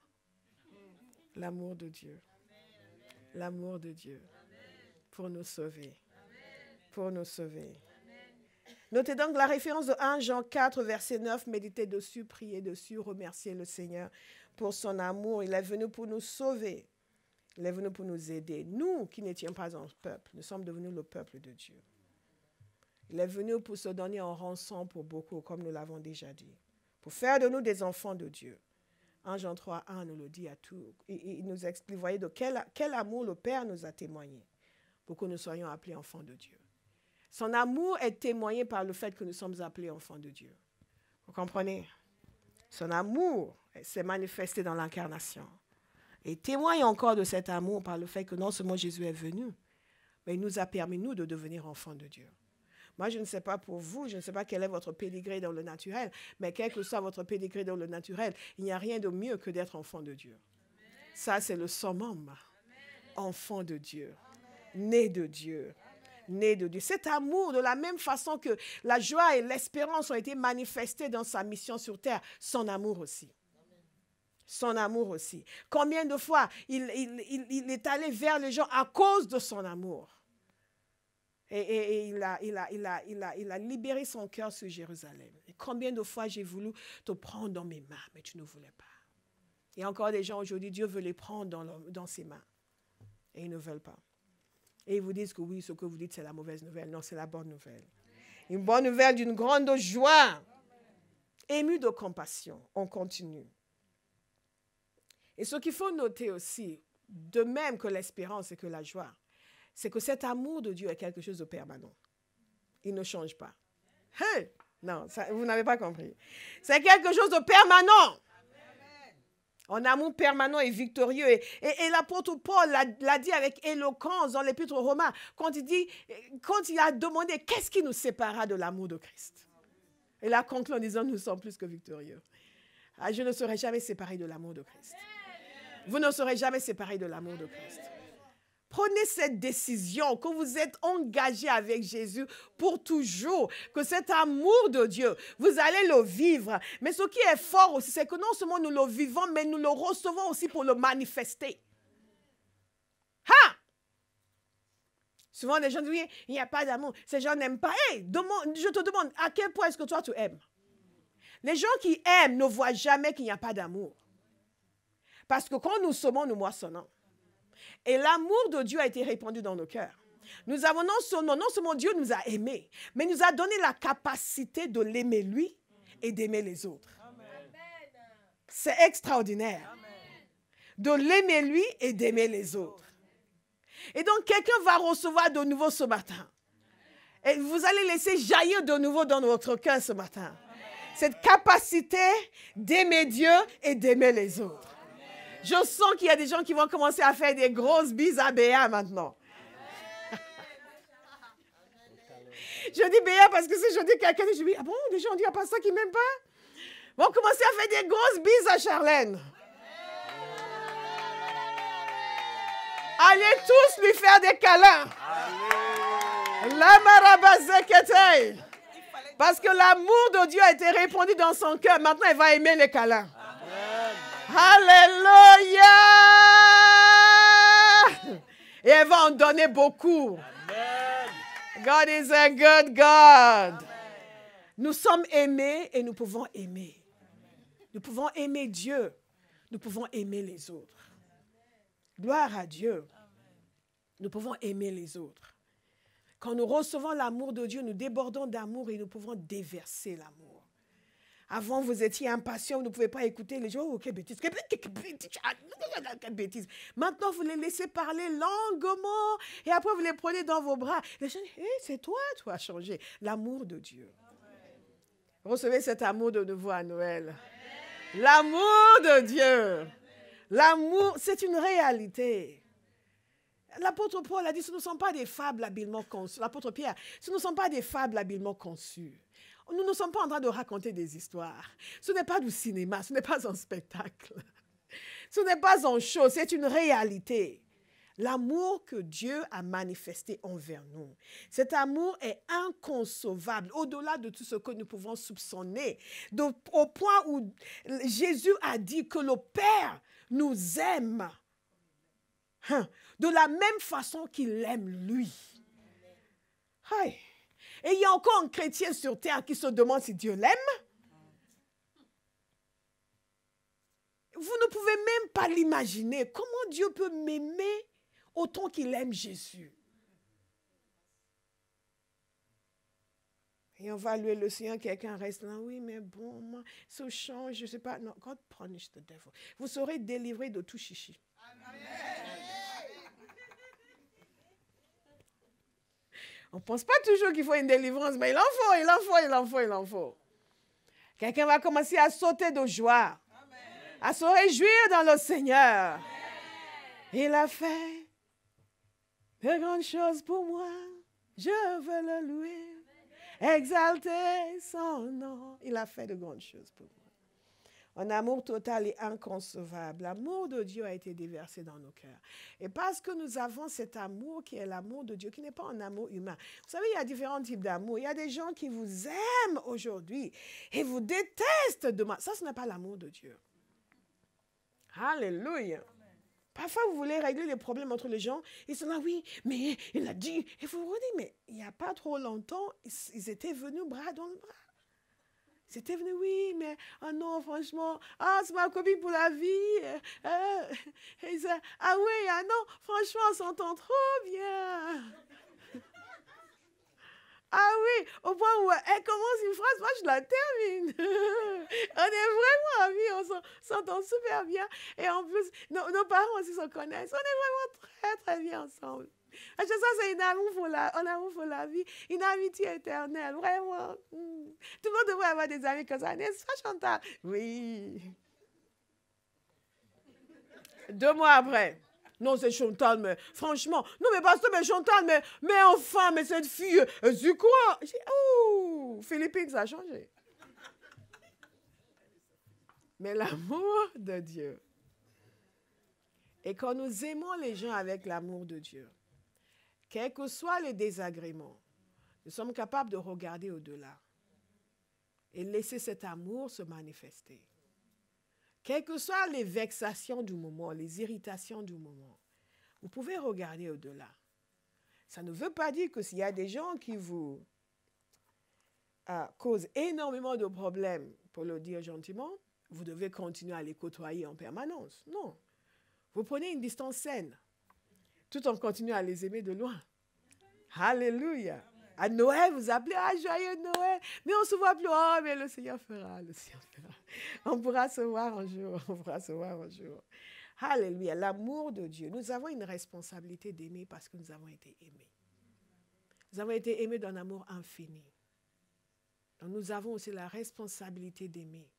l'amour de Dieu. L'amour de Dieu pour nous sauver. Pour nous sauver. Notez donc la référence de 1 Jean 4, verset 9. Méditez dessus, priez dessus, remerciez le Seigneur pour son amour. Il est venu pour nous sauver. Il est venu pour nous aider. Nous qui n'étions pas un peuple, nous sommes devenus le peuple de Dieu. Il est venu pour se donner en rançon pour beaucoup, comme nous l'avons déjà dit. Pour faire de nous des enfants de Dieu. 1 Jean 3, 1 nous le dit à tout. Il nous explique, voyez, de quel amour le Père nous a témoigné pour que nous soyons appelés enfants de Dieu. Son amour est témoigné par le fait que nous sommes appelés enfants de Dieu. Vous comprenez? Son amour s'est manifesté dans l'incarnation. Et témoigne encore de cet amour par le fait que non seulement Jésus est venu, mais il nous a permis, nous, de devenir enfants de Dieu. Moi, je ne sais pas pour vous, je ne sais pas quel est votre pédigré dans le naturel, mais quel que soit votre pédigré dans le naturel, il n'y a rien de mieux que d'être enfant de Dieu. Amen. Ça, c'est le summum. Enfant de Dieu, né de Dieu. Né de Dieu. Cet amour, de la même façon que la joie et l'espérance ont été manifestés dans sa mission sur terre, son amour aussi. Son amour aussi. Combien de fois il est allé vers les gens à cause de son amour. Et il a libéré son cœur sur Jérusalem. Et combien de fois j'ai voulu te prendre dans mes mains, mais tu ne voulais pas. Il y a encore des gens aujourd'hui, Dieu veut les prendre dans ses mains. Et ils ne veulent pas. Et ils vous disent que oui, ce que vous dites, c'est la mauvaise nouvelle. Non, c'est la bonne nouvelle. Une bonne nouvelle d'une grande joie. Ému de compassion. On continue. Et ce qu'il faut noter aussi, de même que l'espérance et que la joie, c'est que cet amour de Dieu est quelque chose de permanent. Il ne change pas. Hey! Non, ça, vous n'avez pas compris. C'est quelque chose de permanent. Un amour permanent et victorieux. Et l'apôtre Paul l'a dit avec éloquence dans l'épître aux Romains, quand il a demandé qu'est-ce qui nous séparera de l'amour de Christ. Et là, conclut en disant, nous sommes plus que victorieux. Ah, je ne serai jamais séparé de l'amour de Christ. Vous ne serez jamais séparés de l'amour de Christ. Prenez cette décision, que vous êtes engagé avec Jésus pour toujours, que cet amour de Dieu, vous allez le vivre. Mais ce qui est fort aussi, c'est que non seulement nous le vivons, mais nous le recevons aussi pour le manifester. Ha! Souvent, les gens disent, oui, il n'y a pas d'amour. Ces gens n'aiment pas. Hey, je te demande, à quel point est-ce que toi, tu aimes? Les gens qui aiment ne voient jamais qu'il n'y a pas d'amour. Parce que quand nous semons, nous moissonnons. Et l'amour de Dieu a été répandu dans nos cœurs. Nous avons non seulement Dieu nous a aimés, mais nous a donné la capacité de l'aimer lui et d'aimer les autres. Amen. C'est extraordinaire. Amen. De l'aimer lui et d'aimer les autres. Et donc quelqu'un va recevoir de nouveau ce matin. Et vous allez laisser jaillir de nouveau dans votre cœur ce matin. Cette capacité d'aimer Dieu et d'aimer les autres. Je sens qu'il y a des gens qui vont commencer à faire des grosses bises à Béa maintenant. Je dis Béa parce que si je dis quelqu'un, je dis, ah bon, des gens disent, ah, pas ça qui ne m'aiment pas. Vont commencer à faire des grosses bises à Charlène. Allez tous lui faire des câlins. La marabazekete. Parce que l'amour de Dieu a été répandu dans son cœur. Maintenant, elle va aimer les câlins. Alléluia. Et elle va en donner beaucoup. God is a good God. Nous sommes aimés et nous pouvons aimer. Nous pouvons aimer Dieu. Nous pouvons aimer les autres. Gloire à Dieu. Nous pouvons aimer les autres. Quand nous recevons l'amour de Dieu, nous débordons d'amour et nous pouvons déverser l'amour. Avant, vous étiez impatient, vous ne pouvez pas écouter les gens. Oh, quelle bêtise, quelle bêtise. Maintenant, vous les laissez parler longuement et après, vous les prenez dans vos bras. Les gens disent, hey, c'est toi, tu as changé. L'amour de Dieu. Recevez cet amour de nouveau à Noël. L'amour de Dieu. L'amour, c'est une réalité. L'apôtre Paul a dit, ce ne sont pas des fables habilement conçues. L'apôtre Pierre, ce ne sont pas des fables habilement conçues. Nous ne sommes pas en train de raconter des histoires. Ce n'est pas du cinéma, ce n'est pas un spectacle. Ce n'est pas un show, c'est une réalité. L'amour que Dieu a manifesté envers nous. Cet amour est inconcevable, au-delà de tout ce que nous pouvons soupçonner. Au point où Jésus a dit que le Père nous aime de la même façon qu'il aime lui. Aïe. Et il y a encore un chrétien sur terre qui se demande si Dieu l'aime. Vous ne pouvez même pas l'imaginer. Comment Dieu peut m'aimer autant qu'il aime Jésus? Et on va louer le Seigneur, quelqu'un reste là, oui, mais bon, moi, ça change, je ne sais pas. Non, God punish the devil. Vous serez délivrés de tout chichi. On ne pense pas toujours qu'il faut une délivrance, mais il en faut. Quelqu'un va commencer à sauter de joie, à se réjouir dans le Seigneur. Il a fait de grandes choses pour moi. Je veux le louer, exalter son nom. Il a fait de grandes choses pour moi. Un amour total et inconcevable. L'amour de Dieu a été déversé dans nos cœurs. Et parce que nous avons cet amour qui est l'amour de Dieu, qui n'est pas un amour humain. Vous savez, il y a différents types d'amour. Il y a des gens qui vous aiment aujourd'hui et vous détestent demain. Ça, ce n'est pas l'amour de Dieu. Alléluia. Parfois, vous voulez régler les problèmes entre les gens. Ils sont là, oui, mais il a dit. Et vous vous dites, mais il n'y a pas trop longtemps, ils étaient venus bras dans le bras. C'était venu, oui, mais oh non, franchement, c'est ma copine pour la vie. Ah oui, ah non, franchement, on s'entend trop bien. Ah oui, au point où elle commence une phrase, moi je la termine. On est vraiment amis, on s'entend super bien. Et en plus, nos parents aussi se connaissent. On est vraiment très, très bien ensemble. À chaque fois, c'est un amour pour la vie, une amitié éternelle, vraiment. Tout le monde devrait avoir des amis comme ça, n'est-ce pas, Chantal? Oui. 2 mois après. Non, c'est Chantal, mais franchement. Non, mais pasteur, mais Chantal, mais enfin, mais cette fille, tu crois? J'ai dit, oh, Philippine, ça a changé. Mais l'amour de Dieu. Et quand nous aimons les gens avec l'amour de Dieu, quels que soient les désagréments, nous sommes capables de regarder au-delà et laisser cet amour se manifester. Quelles que soient les vexations du moment, les irritations du moment, vous pouvez regarder au-delà. Ça ne veut pas dire que s'il y a des gens qui vous causent énormément de problèmes, pour le dire gentiment, vous devez continuer à les côtoyer en permanence. Non. Vous prenez une distance saine, tout en continuant à les aimer de loin. Alléluia. À Noël, vous appelez, joyeux Noël. Mais on ne se voit plus. Oh, mais le Seigneur fera, le Seigneur fera. On pourra se voir un jour, Alléluia. L'amour de Dieu. Nous avons une responsabilité d'aimer parce que nous avons été aimés. Nous avons été aimés d'un amour infini. Donc nous avons aussi la responsabilité d'aimer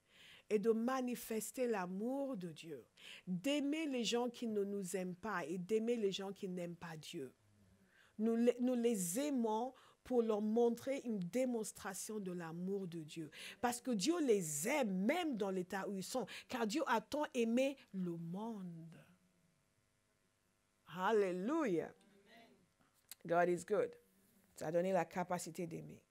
et de manifester l'amour de Dieu, d'aimer les gens qui ne nous aiment pas et d'aimer les gens qui n'aiment pas Dieu. Nous les aimons pour leur montrer une démonstration de l'amour de Dieu. Parce que Dieu les aime même dans l'état où ils sont, car Dieu a tant aimé le monde. Hallelujah. God is good. Ça a donné la capacité d'aimer.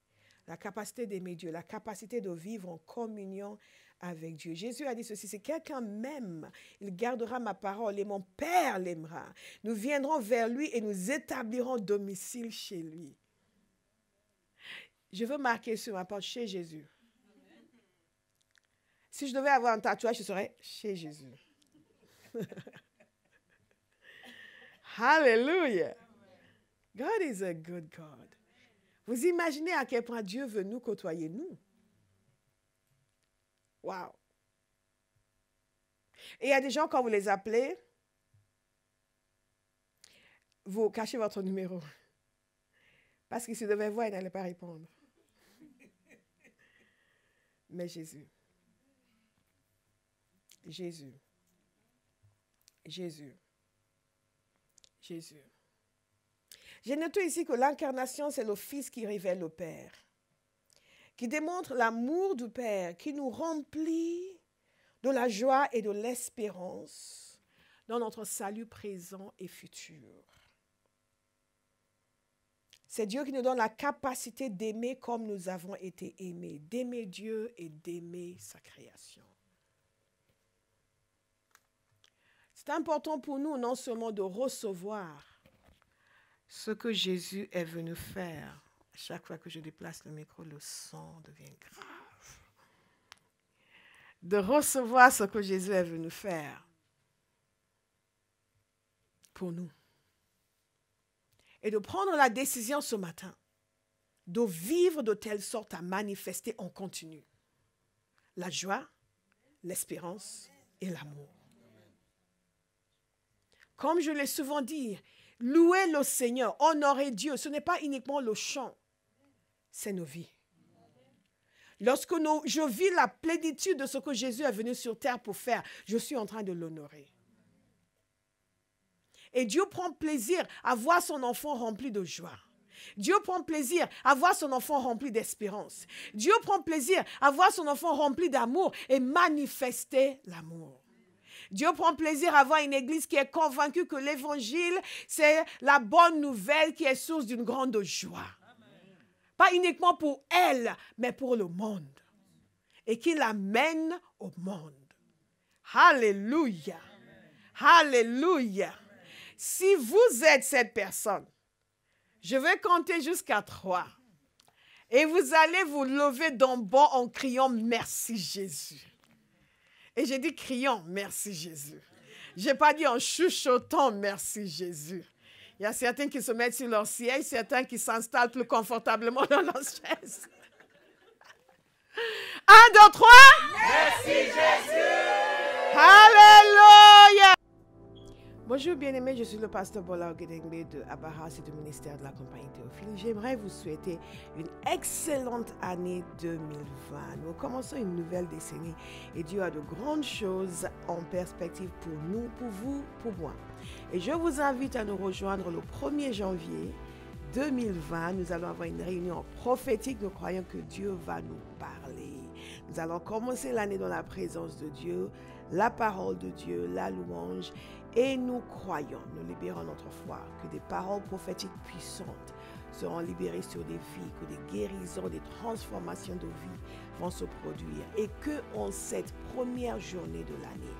La capacité d'aimer Dieu, la capacité de vivre en communion avec Dieu. Jésus a dit ceci, si quelqu'un m'aime, il gardera ma parole et mon Père l'aimera. Nous viendrons vers lui et nous établirons domicile chez lui. Je veux marquer sur ma porte chez Jésus. Si je devais avoir un tatouage, ce serait chez Jésus. Hallelujah. God is a good God. Vous imaginez à quel point Dieu veut nous côtoyer, nous. Wow. Et il y a des gens, quand vous les appelez, vous cachez votre numéro. Parce qu'ils se devaient voir, ils n'allaient pas répondre. Mais Jésus. Jésus. Jésus. Jésus. J'ai noté ici que l'incarnation, c'est le Fils qui révèle le Père, qui démontre l'amour du Père, qui nous remplit de la joie et de l'espérance dans notre salut présent et futur. C'est Dieu qui nous donne la capacité d'aimer comme nous avons été aimés, d'aimer Dieu et d'aimer sa création. C'est important pour nous non seulement de recevoir ce que Jésus est venu faire. Chaque fois que je déplace le micro, le son devient grave. De recevoir ce que Jésus est venu faire pour nous. Et de prendre la décision ce matin de vivre de telle sorte à manifester en continu la joie, l'espérance et l'amour. Comme je l'ai souvent dit, louer le Seigneur, honorer Dieu, ce n'est pas uniquement le chant, c'est nos vies. Lorsque je vis la plénitude de ce que Jésus est venu sur terre pour faire, je suis en train de l'honorer. Et Dieu prend plaisir à voir son enfant rempli de joie. Dieu prend plaisir à voir son enfant rempli d'espérance. Dieu prend plaisir à voir son enfant rempli d'amour et manifester l'amour. Dieu prend plaisir à voir une église qui est convaincue que l'évangile, c'est la bonne nouvelle qui est source d'une grande joie. Amen. Pas uniquement pour elle, mais pour le monde. Et qui l'amène au monde. Alléluia. Alléluia. Si vous êtes cette personne, je vais compter jusqu'à 3. Et vous allez vous lever d'un bond en criant merci Jésus. Et j'ai dit criant, merci Jésus. Je n'ai pas dit en chuchotant, merci Jésus. Il y a certains qui se mettent sur leur siège, certains qui s'installent plus confortablement dans leur chaise. 1, 2, 3. Merci Jésus. Alléluia. Bonjour bien-aimés, je suis le pasteur Bola Ogedengbe de Abaha, c'est le ministère de la compagnie Théophile. J'aimerais vous souhaiter une excellente année 2020. Nous commençons une nouvelle décennie et Dieu a de grandes choses en perspective pour nous, pour vous, pour moi. Et je vous invite à nous rejoindre le 1er janvier 2020. Nous allons avoir une réunion prophétique. Nous croyons que Dieu va nous parler. Nous allons commencer l'année dans la présence de Dieu, la parole de Dieu, la louange. Et nous croyons, nous libérons notre foi, que des paroles prophétiques puissantes seront libérées sur des vies, que des guérisons, des transformations de vie vont se produire. Et qu'en cette première journée de l'année,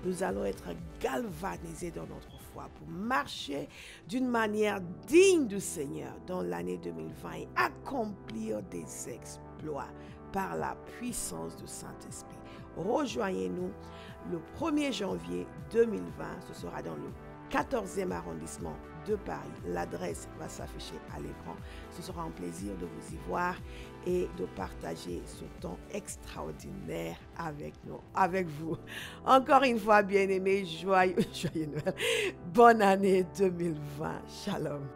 nous allons être galvanisés dans notre foi pour marcher d'une manière digne du Seigneur dans l'année 2020 et accomplir des exploits par la puissance du Saint-Esprit. Rejoignez-nous le 1er janvier 2020. Ce sera dans le 14e arrondissement de Paris. L'adresse va s'afficher à l'écran. Ce sera un plaisir de vous y voir et de partager ce temps extraordinaire avec vous. Encore une fois, bien-aimés, joyeux Noël. Bonne année 2020. Shalom.